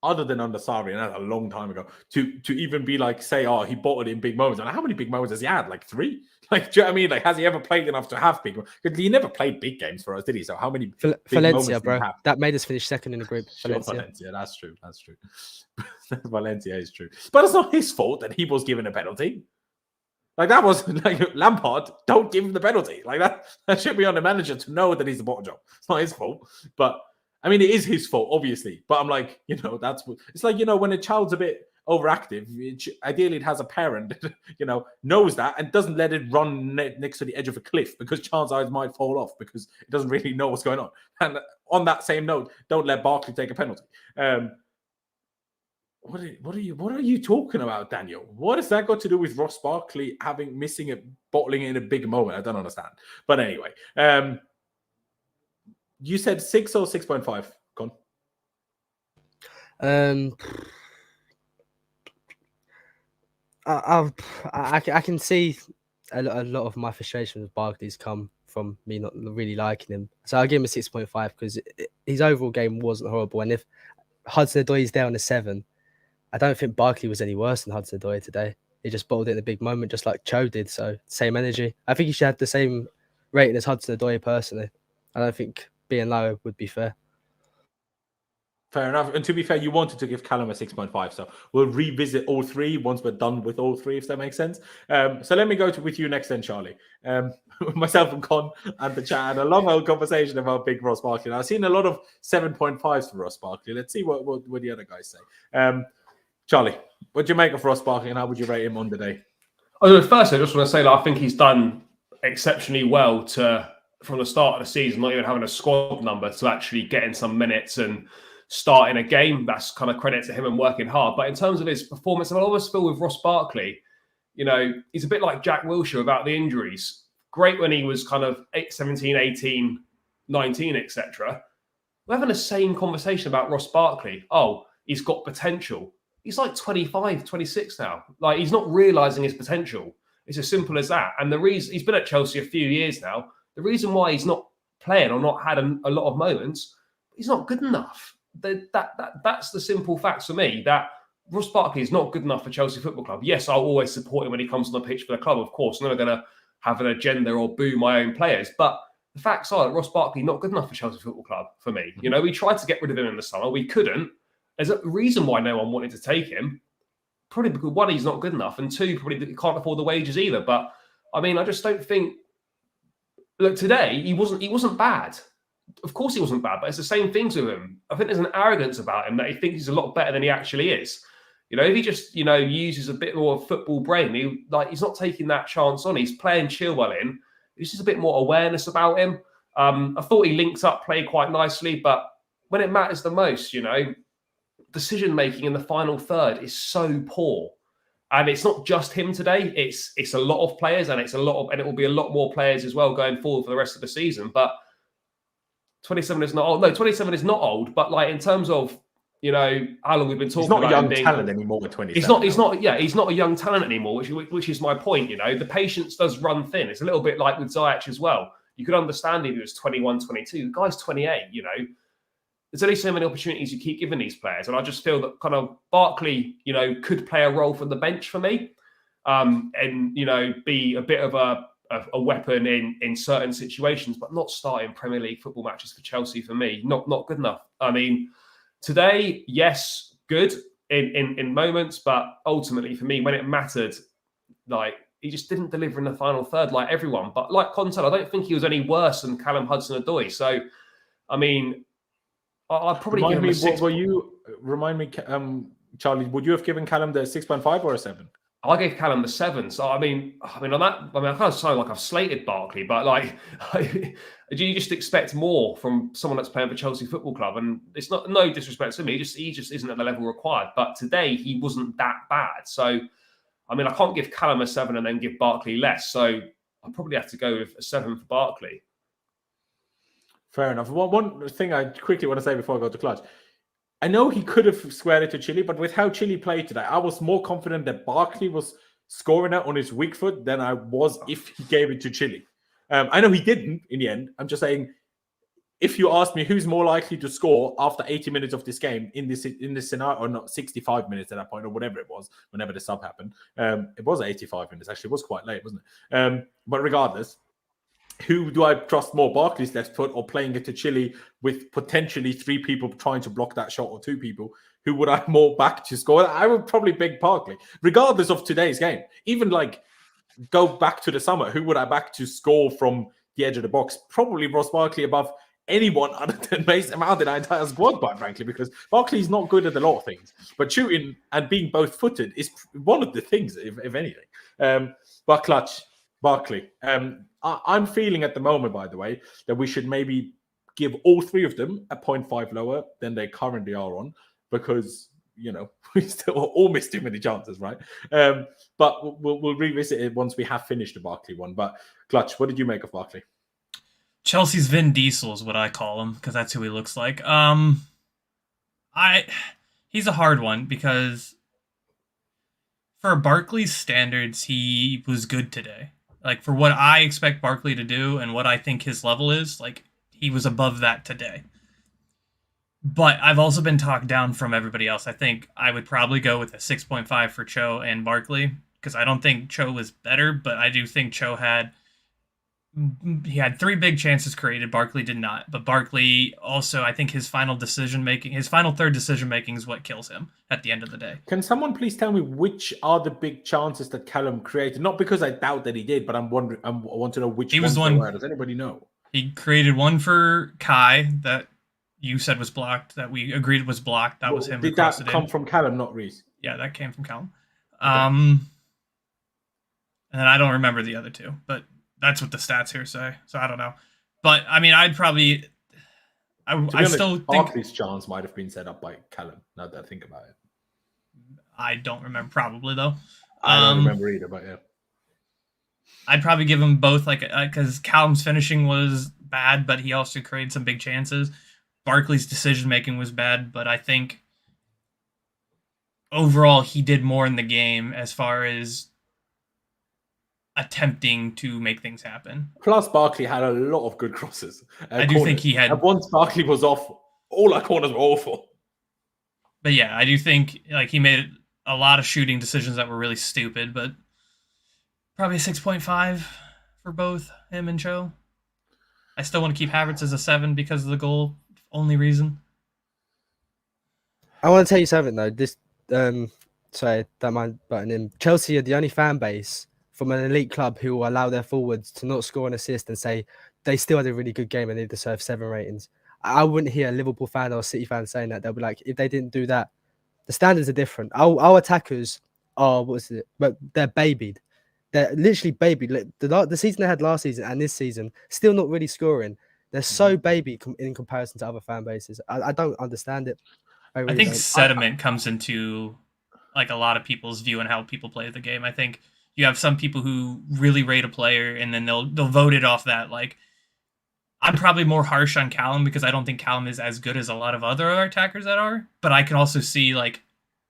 other than under Sarri, and that's a long time ago, to even be like, say, oh, he bought it in big moments. And how many big moments has he had? Like 3? Like, do you know what I mean? Like, has he ever played enough to have big moments? Because he never played big games for us, did he? So how many Valencia, bro. That made us finish second in the group. Sure, Valencia, that's true. Valencia is true. But it's not his fault that he was given a penalty. Like, that was like Lampard, don't give him the penalty. Like, that should be on the manager to know that he's the bottom job. It's not his fault. But I mean, it is his fault, obviously. But I'm like, it's like, when a child's a bit overactive, ideally it has a parent that, knows that and doesn't let it run next to the edge of a cliff, because chances are it might fall off because it doesn't really know what's going on. And on that same note, don't let Barkley take a penalty. What are you talking about, Daniel? What has that got to do with Ross Barkley bottling in a big moment? I don't understand. But anyway, you said 6 or 6.5, Con? I can see a lot of my frustration with Barkley's come from me not really liking him. So I'll give him a 6.5 because his overall game wasn't horrible. And if Hudson-Odoi is there on a 7, I don't think Barkley was any worse than Hudson-Odoi today. He just bottled it in a big moment, just like Cho did. So same energy. I think he should have the same rating as Hudson-Odoi personally. I don't think being lower would be fair. Fair enough. And to be fair, you wanted to give Callum a 6.5. So we'll revisit all 3 once we're done with all 3, if that makes sense. So let me go with you next then, Charlie. Myself and Con and the chat had a long old conversation about big Ross Barkley. Now, I've seen a lot of 7.5s for Ross Barkley. Let's see what the other guys say. Charlie, what do you make of Ross Barkley and how would you rate him on the day? First, I just want to say that I think he's done exceptionally well from the start of the season, not even having a squad number, to actually getting some minutes and starting a game. That's kind of credit to him and working hard. But in terms of his performance, I always feel with Ross Barkley, he's a bit like Jack Wilshere about the injuries. Great when he was kind of 17, 18, 19, etc. We're having the same conversation about Ross Barkley. Oh, he's got potential. He's like 25, 26 now. Like, he's not realising his potential. It's as simple as that. And the reason he's been at Chelsea a few years now, the reason why he's not playing or not had a lot of moments, he's not good enough. That's the simple facts for me, that Ross Barkley is not good enough for Chelsea Football Club. Yes, I'll always support him when he comes on the pitch for the club, of course. I'm never going to have an agenda or boo my own players. But the facts are that Ross Barkley not good enough for Chelsea Football Club for me. We tried to get rid of him in the summer. We couldn't. There's a reason why no one wanted to take him. Probably because 1, he's not good enough, and 2, probably he can't afford the wages either. But I mean, I just don't think. Look, today he wasn't bad. Of course he wasn't bad, but it's the same things with him. I think there's an arrogance about him that he thinks he's a lot better than he actually is. If he just uses a bit more football brain, he's not taking that chance on. He's playing Chilwell in. There's just a bit more awareness about him. I thought he links up play quite nicely, but when it matters the most, decision making in the final third is so poor. And it's not just him today. It's a lot of players, and it will be a lot more players as well going forward for the rest of the season. But 27 is not old. No, 27 is not old. But like, in terms of how long we've been talking about, he's not a young talent anymore with 27. He's not a young talent anymore, which is my point. The patience does run thin. It's a little bit like with Ziyech as well. You could understand if he was 21, 22. The guy's 28. There's only so many opportunities you keep giving these players. And I just feel that kind of Barkley, could play a role from the bench for me, and, be a bit of a weapon in certain situations, but not starting Premier League football matches for Chelsea for me. Not good enough. I mean, today, yes, good in moments, but ultimately for me, when it mattered, like, he just didn't deliver in the final third like everyone. But like Con said, I don't think he was any worse than Callum Hudson-Odoi. So, I mean, I'd probably give him a 6. Remind me, Charlie, would you have given Callum the 6.5 or a 7? I gave Callum the 7. So I mean, on that, I kind of sound like I've slated Barkley, but like, do you just expect more from someone that's playing for Chelsea Football Club? And it's not no disrespect to me, he just isn't at the level required. But today he wasn't that bad. So I mean, I can't give Callum a 7 and then give Barkley less. So I probably have to go with a 7 for Barkley. Fair enough. One thing I quickly want to say before I go to Clutch. I know he could have squared it to Chile, but with how Chile played today, I was more confident that Barkley was scoring it on his weak foot than I was if he gave it to Chile. I know he didn't in the end. I'm just saying, if you ask me who's more likely to score after 80 minutes of this game in this scenario, or not 65 minutes at that point, or whatever it was, whenever the sub happened, it was 85 minutes. Actually, it was quite late, wasn't it? But regardless, who do I trust more, Barkley's left foot or playing it to Chile with potentially 3 people trying to block that shot or 2 people? Who would I more back to score? I would probably pick Barkley, regardless of today's game. Even like go back to the summer, who would I back to score from the edge of the box? Probably Ross Barkley above anyone other than Mason Mount in our entire squad, quite frankly, because Barkley's not good at a lot of things. But shooting and being both-footed is one of the things, if anything. But Clutch, Barkley. I'm feeling at the moment, by the way, that we should maybe give all 3 of them a 0.5 lower than they currently are on, because, we still almost too many chances, right? But we'll revisit it once we have finished the Barkley one. But Clutch, what did you make of Barkley? Chelsea's Vin Diesel is what I call him, because that's who he looks like. He's a hard one, because for Barkley's standards, he was good today. Like, for what I expect Barkley to do and what I think his level is, like, he was above that today. But I've also been talked down from everybody else. I think I would probably go with a 6.5 for Cho and Barkley, because I don't think Cho was better, but I do think Cho had 3 big chances created. Barkley did not. But Barkley also, I think his final third decision making is what kills him at the end of the day. Can someone please tell me which are the big chances that Callum created? Not because I doubt that he did, but I want to know which ones they were. Does anybody know? He created one for Kai that you said was blocked, that we agreed was blocked. That was him. Did that come from Callum, not Reece? Yeah, that came from Callum. Okay. And then I don't remember the other 2, but that's what the stats here say. So I don't know. But I mean, I'd probably. I still think Barkley's chance might have been set up by Callum. Now that I think about it, I don't remember. Probably though. I don't remember either. But yeah, I'd probably give them both, like, because Callum's finishing was bad, but he also created some big chances. Barkley's decision making was bad, but I think overall he did more in the game as far as attempting to make things happen. Plus, Barkley had a lot of good crosses. I do think he had. And once Barkley was off, all our corners were awful. But yeah, I do think like he made a lot of shooting decisions that were really stupid. But probably a 6.5 for both him and Cho. I still want to keep Havertz as a 7 because of the goal. Only reason. I want to tell you something though. This, sorry, don't mind butting in. Chelsea are the only fan base from an elite club who will allow their forwards to not score an assist and say they still had a really good game and they deserve 7 ratings. I wouldn't hear a Liverpool fan or a City fan saying that. They'll be like, if they didn't do that, the standards are different. Our attackers are, but they're babied. They're literally babied. The season they had last season and this season, still not really scoring. They're so baby in comparison to other fan bases. I don't understand it. I think sentiment comes into like a lot of people's view on how people play the game. I think you have some people who really rate a player and then they'll vote it off that. Like, I'm probably more harsh on Callum because I don't think Callum is as good as a lot of other attackers that are. But I can also see like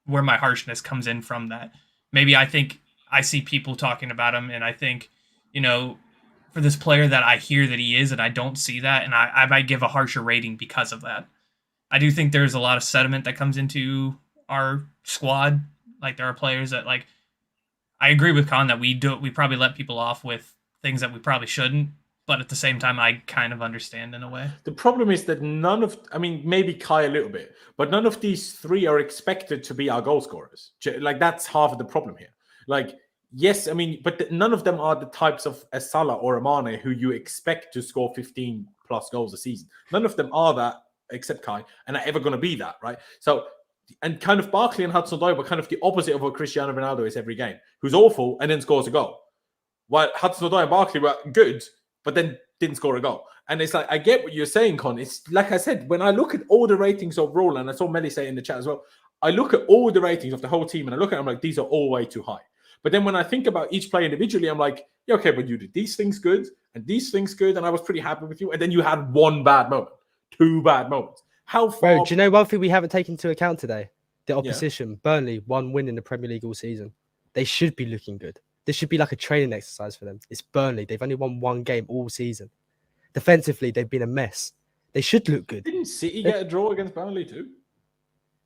where my harshness comes in from that. Maybe I think I see people talking about him and I think, for this player that I hear that he is and I don't see that, and I might give a harsher rating because of that. I do think there's a lot of sentiment that comes into our squad. Like, there are players that, like, I agree with Con that we probably let people off with things that we probably shouldn't, but at the same time, I kind of understand in a way. The problem is that maybe Kai a little bit, but none of these 3 are expected to be our goal scorers. Like, that's half of the problem here. Like, yes, but none of them are the types of a Salah or a Mane who you expect to score 15 plus goals a season. None of them are that except Kai, and are ever going to be that, right? So, and kind of Barkley and Hudson-Odoi were kind of the opposite of what Cristiano Ronaldo is every game, who's awful and then scores a goal. While Hudson-Odoi and Barkley were good, but then didn't score a goal. And it's like, I get what you're saying, Con. It's like I said, when I look at all the ratings overall, and I saw Melly say in the chat as well, I look at all the ratings of the whole team and I look at them like, these are all way too high. But then when I think about each player individually, I'm like, yeah, okay, but you did these things good and these things good, and I was pretty happy with you. And then you had one bad moment, two bad moments. How far? Bro, do you know one thing we haven't taken into account today? The opposition. Burnley, 1 win in the Premier League all season. They should be looking good. This should be like a training exercise for them. It's Burnley. They've only won 1 game all season. Defensively, they've been a mess. They should look good. Didn't City get a draw against Burnley too?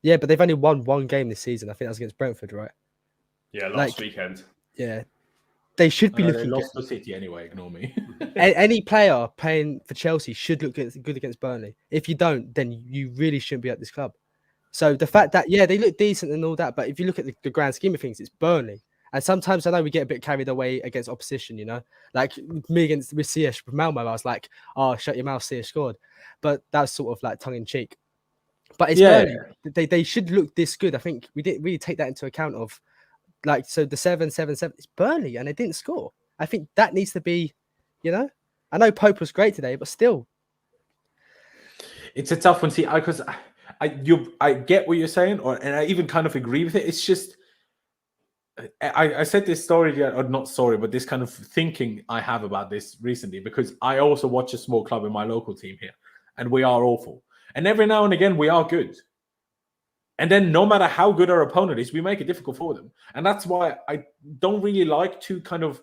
Yeah, but they've only won 1 game this season. I think that was against Brentford, right? Yeah, last weekend. Yeah. They should be looking good. They lost good. to City anyway, ignore me. Any player playing for Chelsea should look good against Burnley. If you don't, then you really shouldn't be at this club. So the fact that, yeah, they look decent and all that, but if you look at the grand scheme of things, it's Burnley. And sometimes I know we get a bit carried away against opposition, you know? Like me with Ziyech, with Malmo, I was like, oh, shut your mouth, Ziyech scored. But that's sort of like tongue-in-cheek. But it's Burnley. They should look this good. I think we didn't really take that into account of, like, so the 7-7-7, it's Burnley and they didn't score. I think that needs to be, you know? I know Pope was great today, but still. It's a tough one. See, because I get what you're saying, and I even kind of agree with it. It's just, I said this story, or not story, but this kind of thinking I have about this recently, because I also watch a small club in my local team here, and we are awful. And every now and again, we are good. And then no matter how good our opponent is, we make it difficult for them. And that's why I don't really like to kind of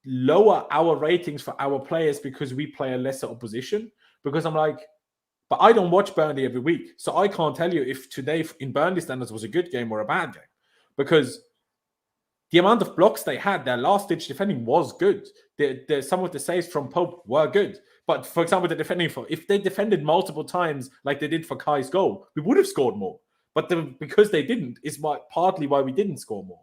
lower our ratings for our players because we play a lesser opposition. Because I'm like, but I don't watch Burnley every week. So I can't tell you if today in Burnley standards was a good game or a bad game. Because the amount of blocks they had, their last-ditch defending was good. Some of the saves from Pope were good. But, for example, the defending, if they defended multiple times like they did for Kai's goal, we would have scored more. But because they didn't is partly why we didn't score more.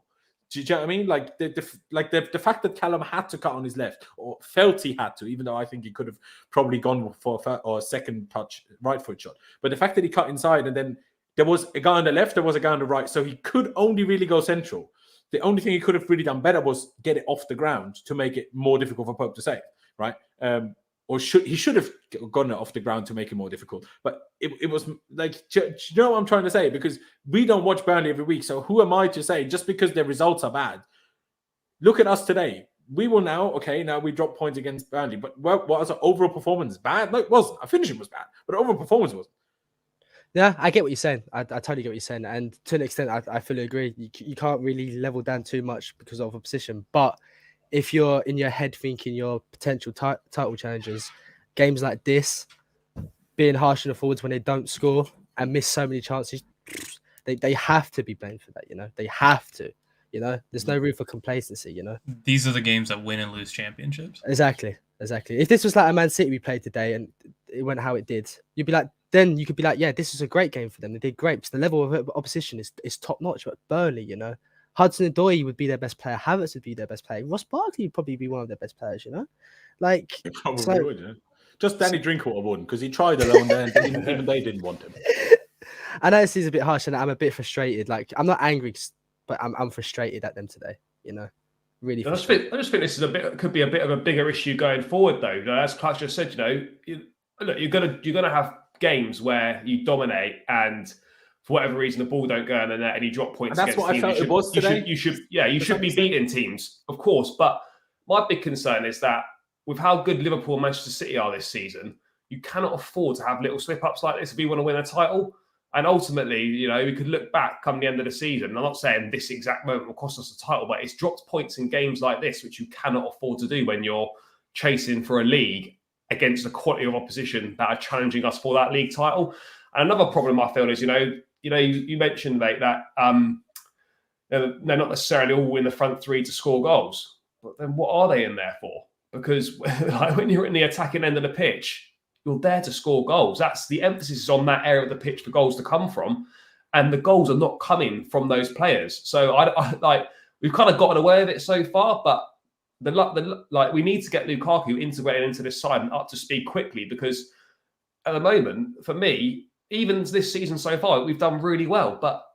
Do you know what I mean? Like the fact that Callum had to cut on his left, or felt he had to, even though I think he could have probably gone for a second touch right foot shot. But the fact that he cut inside and then there was a guy on the left, there was a guy on the right, so he could only really go central. The only thing he could have really done better was get it off the ground to make it more difficult for Pope to save, right? He should have gotten it off the ground to make it more difficult. But it was like, do you know what I'm trying to say? Because we don't watch Burnley every week. So who am I to say, just because their results are bad? Look at us today. We will now we drop points against Burnley. But what was our overall performance? Bad? No, it wasn't. Our finishing was bad. But overall performance wasn't. Yeah, I get what you're saying. I totally get what you're saying. And to an extent, I fully agree. You can't really level down too much because of opposition. But if you're in your head thinking your potential title challenges, games like this, being harsh on the forwards when they don't score and miss so many chances, they have to be blamed for that, you know? They have to, you know? There's no room for complacency, you know? These are the games that win and lose championships. Exactly. If this was like a Man City we played today and it went how it did, you'd be like, then you could be like, yeah, this is a great game for them. They did great. Because the level of opposition is top notch. But Burnley, you know, Hudson-Odoi would be their best player. Havertz would be their best player. Ross Barkley would probably be one of their best players, you know? Like, he probably would, yeah. Just Danny Drinkwater wouldn't, because he tried alone there and even they didn't want him. I know this is a bit harsh and I'm a bit frustrated. Like, I'm not angry, but I'm frustrated at them today, you know? Really frustrated. I just think this is could be a bit of a bigger issue going forward, though. You know, as Clutch just said, you know, look, you're gonna have games where you dominate and for whatever reason the ball don't go in the net and you drop points. And that's what I felt it was today. You should be beating teams, of course. But my big concern is that with how good Liverpool and Manchester City are this season, you cannot afford to have little slip-ups like this if you want to win a title. And ultimately, you know, we could look back come the end of the season. I'm not saying this exact moment will cost us a title, but it's dropped points in games like this, which you cannot afford to do when you're chasing for a league against the quality of opposition that are challenging us for that league title. And another problem I feel is, you mentioned, mate, that they're not necessarily all in the front three to score goals. But then what are they in there for? Because like, when you're in the attacking end of the pitch, you're there to score goals. That's the emphasis is on that area of the pitch for goals to come from. And the goals are not coming from those players. So I we've kind of gotten away with it so far, but we need to get Lukaku integrated into this side and up to speed quickly, because at the moment, for me, even this season so far, we've done really well, but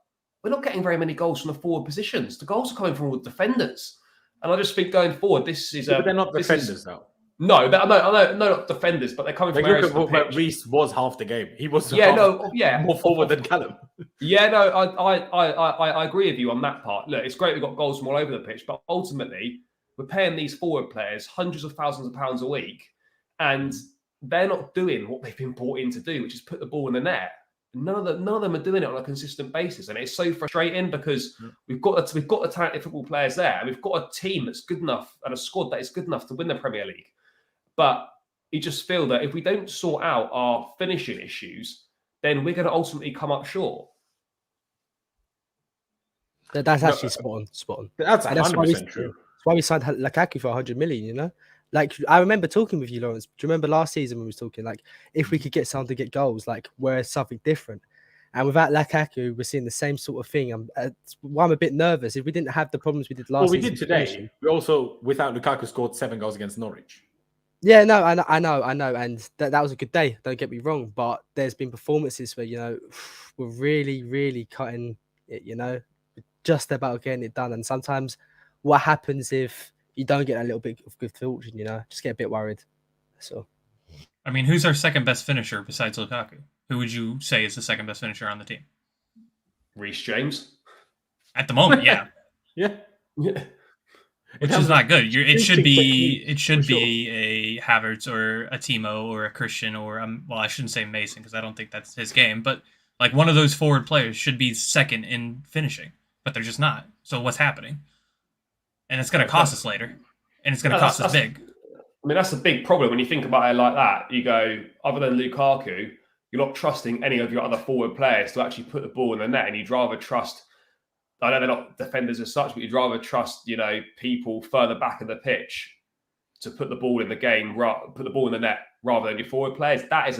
we're not getting very many goals from the forward positions. The goals are coming from all the defenders. And I just think going forward, this is... but they're not defenders, though. No, not defenders, but they're coming from areas of the pitch. Reece was half the game. He was more forward than Callum. Yeah, no, I agree with you on that part. Look, it's great we've got goals from all over the pitch, but ultimately, we're paying these forward players hundreds of thousands of pounds a week, and they're not doing what they've been brought in to do, which is put the ball in the net. None of them are doing it on a consistent basis, and it's so frustrating because we've got the talented football players there, and we've got a team that's good enough and a squad that is good enough to win the Premier League. But you just feel that if we don't sort out our finishing issues, then we're going to ultimately come up short. That's actually spot on. That's 100% true. That's why we signed Lukaku for 100 million, you know? Like, I remember talking with you, Laurenz. Do you remember last season when we was talking, like, if we could get someone to get goals, like, where's something different? And without Lukaku, we're seeing the same sort of thing. I'm a bit nervous. If we didn't have the problems we did last season. Well, we did today. We also, without Lukaku, scored 7 goals against Norwich. Yeah, no, I know. And that was a good day. Don't get me wrong. But there's been performances where, you know, we're really, really cutting it, you know, just about getting it done. And sometimes what happens if you don't get a little bit of good fortune, you know, just get a bit worried. So, I mean, who's our second best finisher besides Lukaku? Who would you say is the second best finisher on the team? Reece James. At the moment, yeah. Yeah. Which is not good. It should be a Havertz or a Timo or a Christian or well, I shouldn't say Mason because I don't think that's his game. But like one of those forward players should be second in finishing, but they're just not. So what's happening? And it's going to cost us later, and it's going to cost us big. I mean, that's a big problem when you think about it like that. You go, other than Lukaku, you're not trusting any of your other forward players to actually put the ball in the net, and you'd rather trust. I know they're not defenders as such, but you'd rather trust, you know, people further back in the pitch to put the ball in the game, put the ball in the net rather than your forward players. That is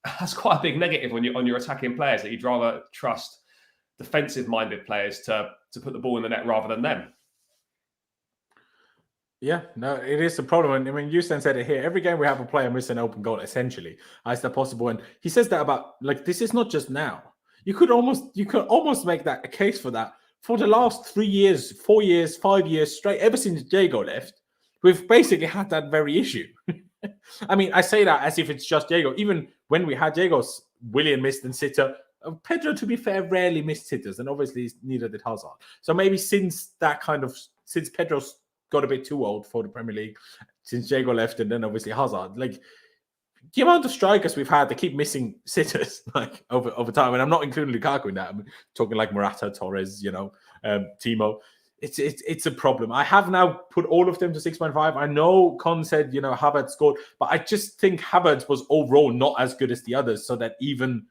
that's quite a big negative on your attacking players, that you'd rather trust defensive-minded players to put the ball in the net rather than them. Yeah, no, it is a problem. And I mean, Houston said it here. Every game we have a player miss an open goal, essentially. Is that possible? And he says that about, like, this is not just now. You could almost make that a case for that. For the last 3 years, 4 years, 5 years straight, ever since Diego left, we've basically had that very issue. I mean, I say that as if it's just Diego. Even when we had Diego's, Willian missed and sitter. Pedro, to be fair, rarely missed sitters, and obviously neither did Hazard. So maybe since Pedro's got a bit too old for the Premier League, since Diego left, and then obviously Hazard, like, the amount of strikers we've had, they keep missing sitters like over time, and I'm not including Lukaku in that. I'm talking like Morata, Torres, you know, Timo. It's a problem. I have now put all of them to 6.5. I know Con said, you know, Havertz scored, but I just think Havertz was overall not as good as the others, so that even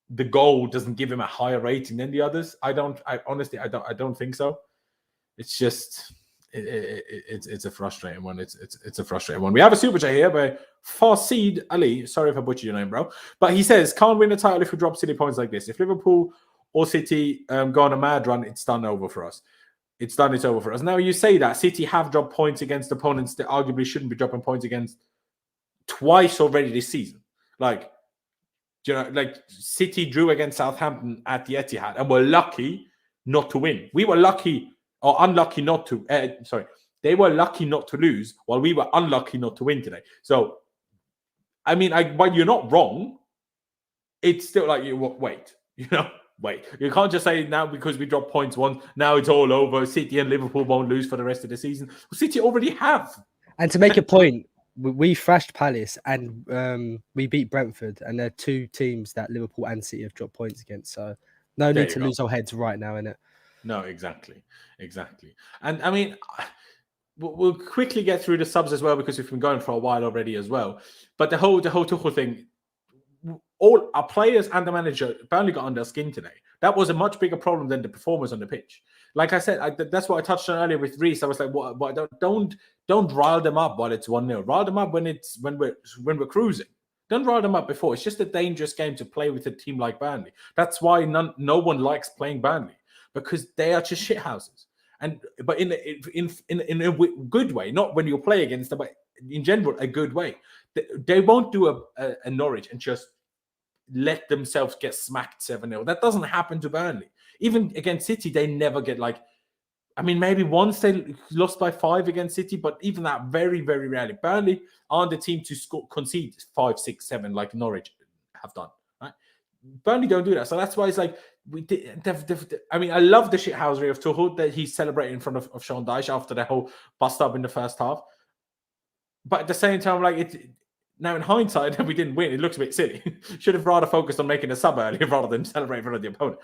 the goal doesn't give him a higher rating than the others. I honestly don't think so. It's just. It's a frustrating one. It's a frustrating one. We have a super chat here by Farseed Ali. Sorry if I butchered your name, bro. But he says, can't win a title if we drop silly points like this. If Liverpool or City go on a mad run, it's over for us. It's over for us. Now, you say that City have dropped points against opponents that arguably shouldn't be dropping points against twice already this season. Like, you know, like City drew against Southampton at the Etihad and were lucky not to win. We were lucky or unlucky not to, they were lucky not to lose while we were unlucky not to win today. So, I mean, while you're not wrong, it's still like, wait. You can't just say now because we dropped points once, now it's all over. City and Liverpool won't lose for the rest of the season. Well, City already have. And to make a point, we thrashed Palace and we beat Brentford, and they're two teams that Liverpool and City have dropped points against. So, no need to lose our heads right now, innit? No, exactly. And I mean, we'll quickly get through the subs as well because we've been going for a while already as well. But the whole Tuchel thing, all our players and the manager apparently got under their skin today. That was a much bigger problem than the performers on the pitch. Like I said, that's what I touched on earlier with Reece. I was like, what? Don't rile them up while it's 1-0. Rile them up when we're cruising. Don't rile them up before. It's just a dangerous game to play with a team like Burnley. That's why no one likes playing Burnley, because they are just shithouses. But in a good way, not when you play against them, but in general, a good way. They won't do a Norwich and just let themselves get smacked 7-0. That doesn't happen to Burnley. Even against City, they never get like, I mean, maybe once they lost by 5 against City, but even that very, very rarely. Burnley aren't the team to concede 5, 6, 7 like Norwich have done. Right? Burnley don't do that. So that's why it's like, I mean, I love the shithousery of Tuchel that he's celebrating in front of Sean Dyche after the whole bust up in the first half. But at the same time, like now in hindsight, we didn't win. It looks a bit silly. Should have rather focused on making a sub earlier rather than celebrating in front of the opponent.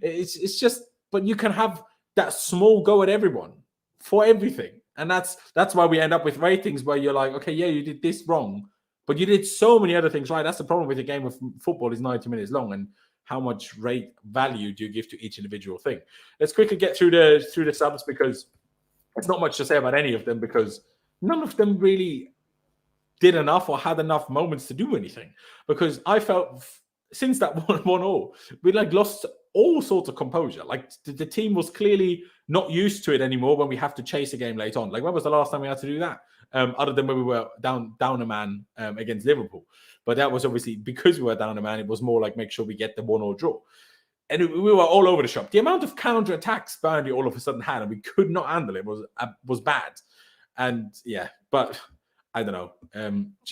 It's just, but you can have that small go at everyone for everything. And that's why we end up with ratings where you're like, okay, yeah, you did this wrong, but you did so many other things right. That's the problem with a game of football is 90 minutes long, and how much value do you give to each individual thing? Let's quickly get through the subs, because there's not much to say about any of them, because none of them really did enough or had enough moments to do anything. Because I felt since that 1-1, we like lost all sorts of composure. Like the team was clearly not used to it anymore when we have to chase a game late on. Like, when was the last time we had to do that? Other than when we were down a man against Liverpool. But that was obviously because we were down a man. It was more like make sure we get the 1-1 draw. And we were all over the shop. The amount of counter attacks Burnley all of a sudden had, and we could not handle it, was bad. And yeah, but I don't know.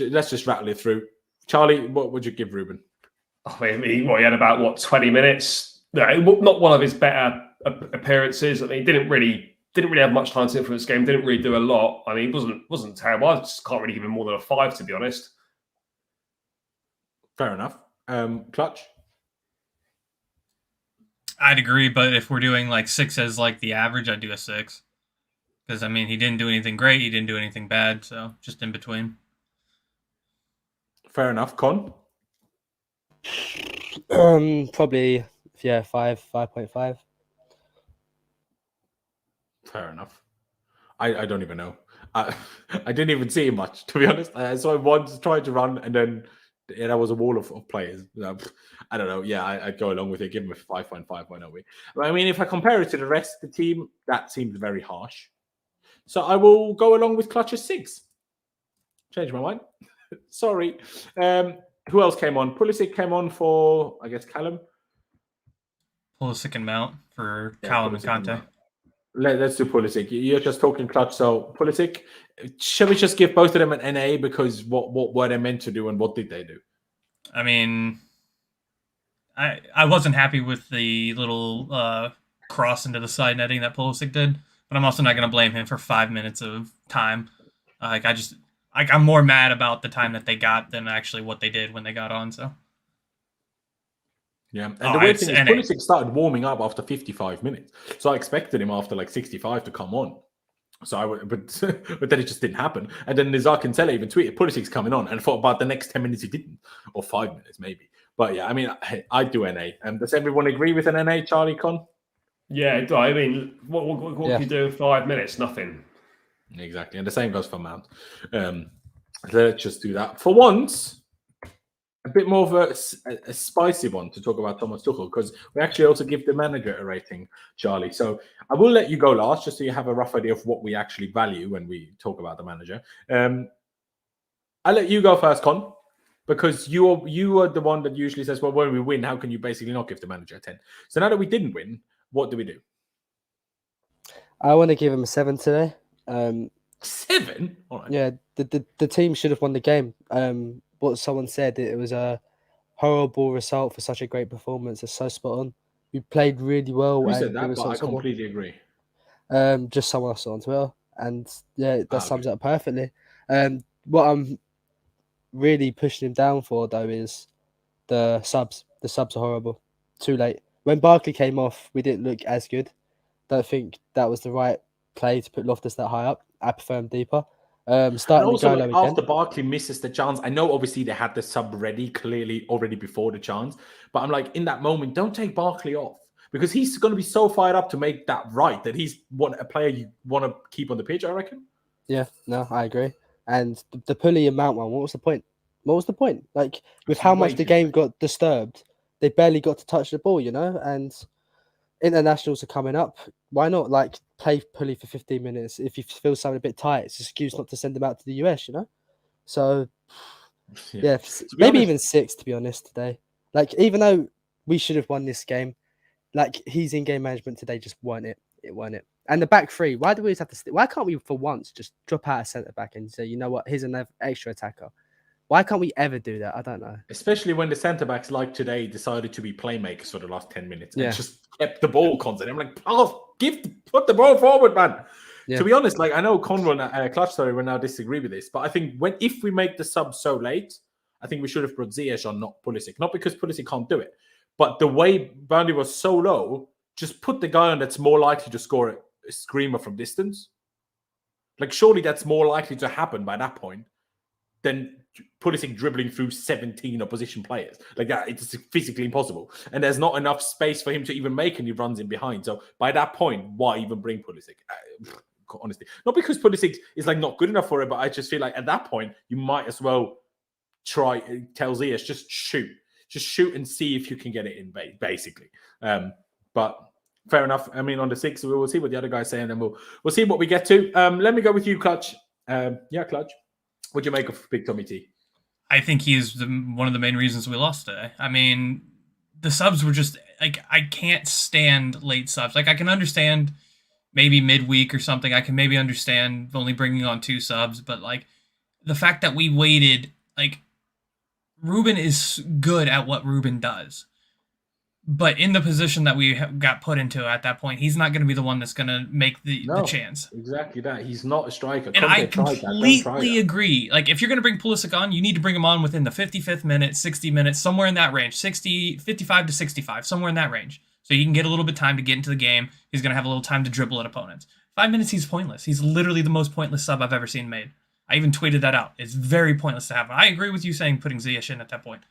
Let's just rattle it through. Charlie, what would you give Ruben? I mean, he had about 20 minutes. No, not one of his better appearances. I mean, he didn't really have much time to influence the game. Didn't really do a lot. I mean, he wasn't terrible. I just can't really give him more than a 5, to be honest. Fair enough. Clutch? I'd agree, but if we're doing like 6 as like the average, I'd do a 6. Because, I mean, he didn't do anything great. He didn't do anything bad. So just in between. Fair enough. Con? Probably, 5.5. Fair enough. I don't even know. I didn't even see him much, to be honest. I saw him once trying to run, and then there was a wall of players. I don't know. Yeah, I'd go along with it. Give him a 5.5. Why not? I mean, if I compare it to the rest of the team, that seems very harsh. So I will go along with Clutch's 6. Change my mind. Sorry. Who else came on? Pulisic came on for, I guess, Callum. Pulisic and Mount for Callum and Conte. Let's do Pulisic. You're just talking Clutch, so Pulisic. Shall we just give both of them an NA, because what were they meant to do and what did they do? I mean, I wasn't happy with the little cross into the side netting that Pulisic did, but I'm also not going to blame him for 5 minutes of time. I'm more mad about the time that they got than actually what they did when they got on. So. Yeah, and the weird thing is Pulisic started warming up after 55 minutes. So I expected him after like 65 to come on. So but then it just didn't happen. And then Nizar Kinsella even tweeted, Pulisic's coming on. And for about the next 10 minutes he didn't. Or 5 minutes maybe. But yeah, I mean, I'd do NA. Does everyone agree with an NA, Charlie, Con? Yeah, I mean, what can you do in 5 minutes? Nothing. Exactly. And the same goes for Mount. Let's just do that. For once, a bit more of a spicy one to talk about Thomas Tuchel, because we actually also give the manager a rating, Charlie. So I will let you go last, just so you have a rough idea of what we actually value when we talk about the manager. I'll let you go first, Con, because you are the one that usually says, well, when we win, how can you basically not give the manager a 10? So now that we didn't win, what do we do? I want to give him a 7 today. 7? All right. Yeah, the team should have won the game. What someone said, it was a horrible result for such a great performance. It's so spot on. We played really well. Who said that? But I completely agree. Just someone else on Twitter, and yeah, that sums it up perfectly. What I'm really pushing him down for though is the subs. The subs are horrible. Too late. When Barkley came off, we didn't look as good. Don't think that was the right play to put Loftus that high up. I prefer him deeper. Starting also, to go after Barkley misses the chance, I know obviously they had the sub ready clearly already before the chance, but I'm like, in that moment, don't take Barkley off, because he's going to be so fired up to make that right that he's a player you want to keep on the pitch, I reckon. Yeah, no, I agree. And the Pulley and Mount one, what was the point? What was the point? Like, with how much the game got disturbed, they barely got to touch the ball, and internationals are coming up. Why not play Pulley for 15 minutes? If you feel something a bit tight, it's an excuse not to send them out to the US, So yeah, To be maybe honest, even 6 to be honest today. Like even though we should have won this game, like his in-game management today just won it. It won it. And the back three, why do we always have to? Why can't we for once just drop out a centre back and say, you know what, here's another extra attacker? Why can't we ever do that? I don't know. especially when the centre backs like today decided to be playmakers for the last 10 minutes Yeah. and just kept the ball constant. I'm like, put the ball forward, man. Yeah. To be honest, like I know Clutch will now disagree with this, but I think if we make the sub so late, I think we should have brought Ziyech on, not Pulisic. Not because Pulisic can't do it, but the way Burnley was so low, just put the guy on that's more likely to score a screamer from distance. Like surely that's more likely to happen by that point than Pulisic dribbling through 17 opposition players. Like that, it's physically impossible. And there's not enough space for him to even make any runs in behind. So by that point, why even bring Pulisic? Honestly, not because Pulisic is like not good enough for it, but I just feel like at that point, you might as well tell Ziyech, just shoot and see if you can get it in, basically. But fair enough. I mean, on the 6th, we'll see what the other guys say, and then we'll see what we get to. Let me go with you, Clutch. Clutch. What'd you make of Big Tommy T? I think he's one of the main reasons we lost today. I mean, the subs were just like, I can't stand late subs. Like I can understand maybe midweek or something. I can maybe understand only bringing on 2 subs, but like the fact that we waited, like Ruben is good at what Ruben does. But in the position that we got put into at that point, he's not going to be the one that's going to make the chance. Exactly that. He's not a striker. And I completely agree. Like, if you're going to bring Pulisic on, you need to bring him on within the 55th minute, 60 minutes, somewhere in that range. 55 to 65, somewhere in that range. So you can get a little bit of time to get into the game. He's going to have a little time to dribble at opponents. 5 minutes, he's pointless. He's literally the most pointless sub I've ever seen made. I even tweeted that out. It's very pointless to have him. I agree with you saying putting Ziyech in at that point.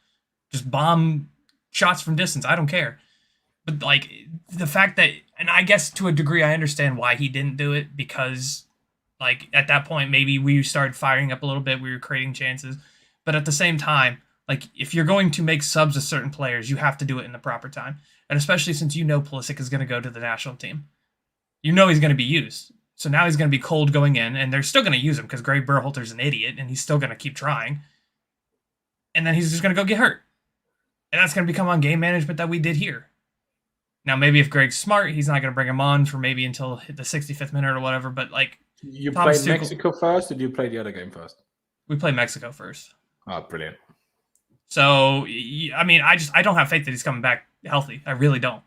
Just bomb shots from distance. I don't care. But like the fact that, and I guess to a degree, I understand why he didn't do it, because like at that point, maybe we started firing up a little bit. We were creating chances, but at the same time, like if you're going to make subs of certain players, you have to do it in the proper time. And especially since you know Pulisic is going to go to the national team, you know he's going to be used. So now he's going to be cold going in, and they're still going to use him because Greg Berhalter's an idiot, and he's still going to keep trying. And then he's just going to go get hurt. And that's going to become on game management that we did here. Now, maybe if Greg's smart, he's not going to bring him on for maybe until the 65th minute or whatever. But like, you played Mexico first, or did you play the other game first? We played Mexico first. Oh, brilliant. So, I mean, I don't have faith that he's coming back healthy. I really don't.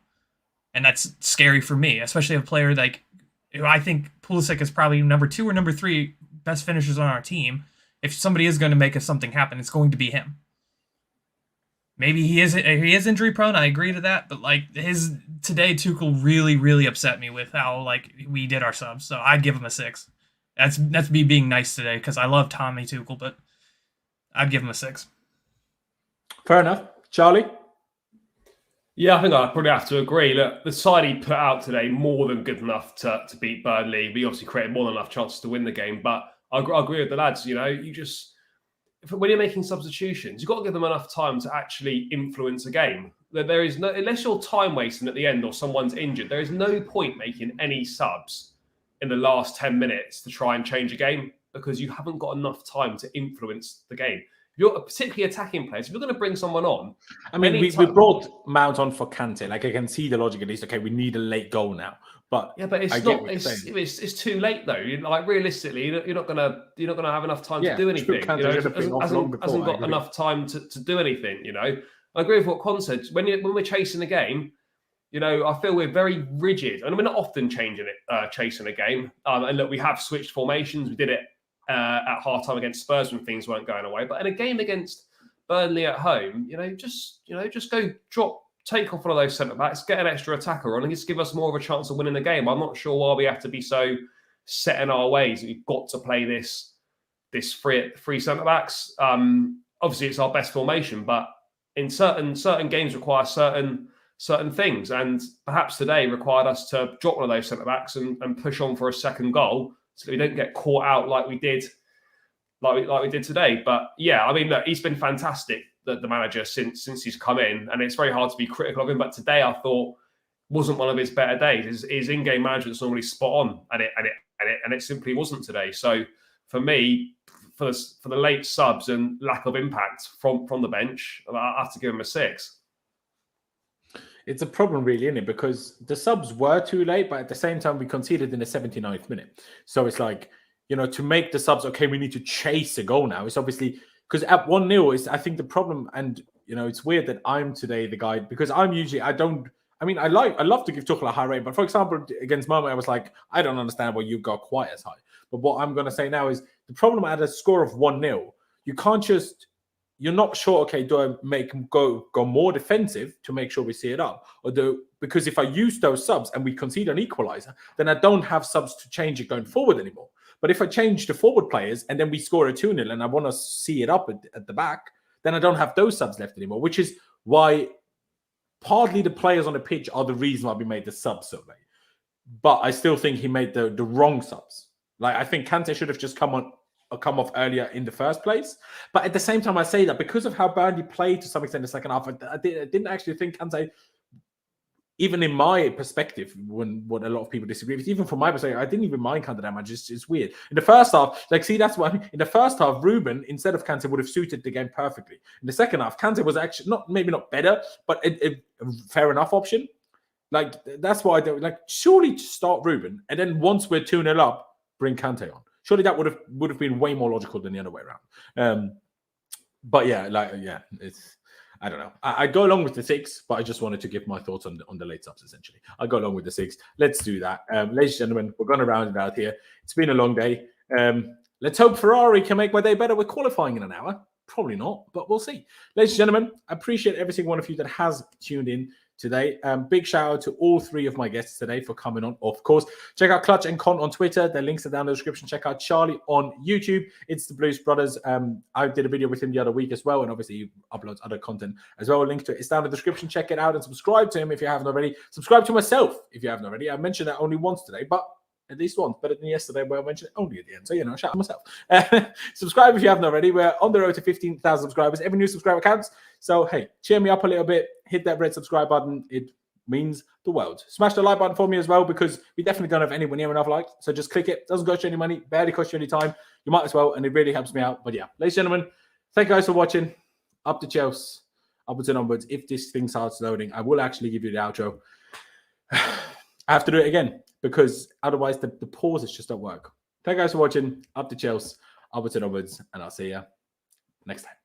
And that's scary for me, especially a player like, who I think Pulisic is probably number 2 or number 3 best finishers on our team. If somebody is going to make something happen, it's going to be him. Maybe he is injury prone. I agree to that, but like today, Tuchel really upset me with how like we did our subs. So I'd give him a 6. That's me being nice today because I love Tommy Tuchel, but I'd give him a 6. Fair enough, Charlie. Yeah, I think I probably have to agree. Look, the side he put out today more than good enough to beat Burnley. We obviously created more than enough chances to win the game, but I agree with the lads. You know, when you're making substitutions, you've got to give them enough time to actually influence a game. There is no, unless you're time wasting at the end or someone's injured, there is no point making any subs in the last 10 minutes to try and change a game because you haven't got enough time to influence the game. If you're particularly attacking players, if you're going to bring someone on, I mean, we brought Mount on for Kante. Like I can see the logic at least. Okay, we need a late goal now. But yeah, but it's not. It's too late though. Like realistically, you're not gonna have enough time to do anything. Hasn't got enough time to do anything. You know, I agree with what Con said. When we're chasing a game, you know, I feel we're very rigid, and we're not often chasing a game. And look, we have switched formations. We did it at half-time against Spurs when things weren't going away. But in a game against Burnley at home, just go take off one of those centre-backs, get an extra attacker on, and just give us more of a chance of winning the game. I'm not sure why we have to be so set in our ways that we've got to play this three centre-backs. Obviously, it's our best formation, but in certain games require certain things, and perhaps today required us to drop one of those centre-backs and push on for a second goal so that we don't get caught out like we did today. But yeah, I mean, look, he's been fantastic, the manager, since he's come in, and it's very hard to be critical of him. But today, I thought wasn't one of his better days. His in-game management's normally spot on, and it simply wasn't today. So for me, for the late subs and lack of impact from the bench, I have to give him a 6. It's a problem, really, isn't it? Because the subs were too late, but at the same time, we conceded in the 79th minute. So it's like, to make the subs, okay, we need to chase a goal now. It's obviously because at 1-0 is, I think, the problem. And, it's weird that I'm today the guy, because I'm usually, I love to give Tuchel a high rate. But for example, against Malmo, I was like, I don't understand why you got quite as high. But what I'm going to say now is the problem at a score of 1-0, you can't just, you're not sure, okay, do I make him go more defensive to make sure we see it up? Because if I use those subs and we concede an equalizer, then I don't have subs to change it going forward anymore. But if I change the forward players and then we score a 2-0 and I want to see it up at the back, then I don't have those subs left anymore, which is why partly the players on the pitch are the reason why we made the subs so late. But I still think he made the wrong subs. Like, I think Kante should have just come off earlier in the first place. But at the same time, I say that because of how Burnley played to some extent in the second half, I didn't actually think Kante, even in my perspective, what a lot of people disagree with, even from my perspective, I didn't even mind Kante that much. It's weird. In the first half, that's what I mean. In the first half, Ruben, instead of Kante, would have suited the game perfectly. In the second half, Kante was actually maybe not better, but a fair enough option. Like, that's why I don't, like, surely start Ruben, and then once we're 2-0 up, bring Kante on. Surely that would have been way more logical than the other way around. But yeah, it's, I don't know. I go along with the 6, but I just wanted to give my thoughts on the late subs, essentially. I go along with the 6. Let's do that. Ladies and gentlemen, we're going to round it out here. It's been a long day. Let's hope Ferrari can make my day better with qualifying in an hour. Probably not, but we'll see. Ladies and gentlemen, I appreciate every single one of you that has tuned in today. Big shout out to all 3 of my guests today for coming on. Of course, check out Clutch and Con on Twitter. Their links are down in the description. Check out Charlie on YouTube. It's the Blues Brothers. I did a video with him the other week as well, and obviously he uploads other content as well. A link to it is down in the description. Check it out and subscribe to him if you haven't already. Subscribe to myself if you haven't already. I mentioned that only once today, but at least once, better than yesterday where I mentioned it only at the end. So, shout out myself. Subscribe if you haven't already. We're on the road to 15,000 subscribers. Every new subscriber counts. So, hey, cheer me up a little bit. Hit that red subscribe button. It means the world. Smash the like button for me as well, because we definitely don't have anywhere near enough likes. So just click it. Doesn't cost you any money. Barely cost you any time. You might as well, and it really helps me out. But yeah, ladies and gentlemen, thank you guys for watching. Up to Chelsea. Upwards and onwards. If this thing starts loading, I will actually give you the outro. I have to do it again, because otherwise the pauses just don't work. Thank you guys for watching. Up to Chelsea, upwards and onwards, and I'll see you next time.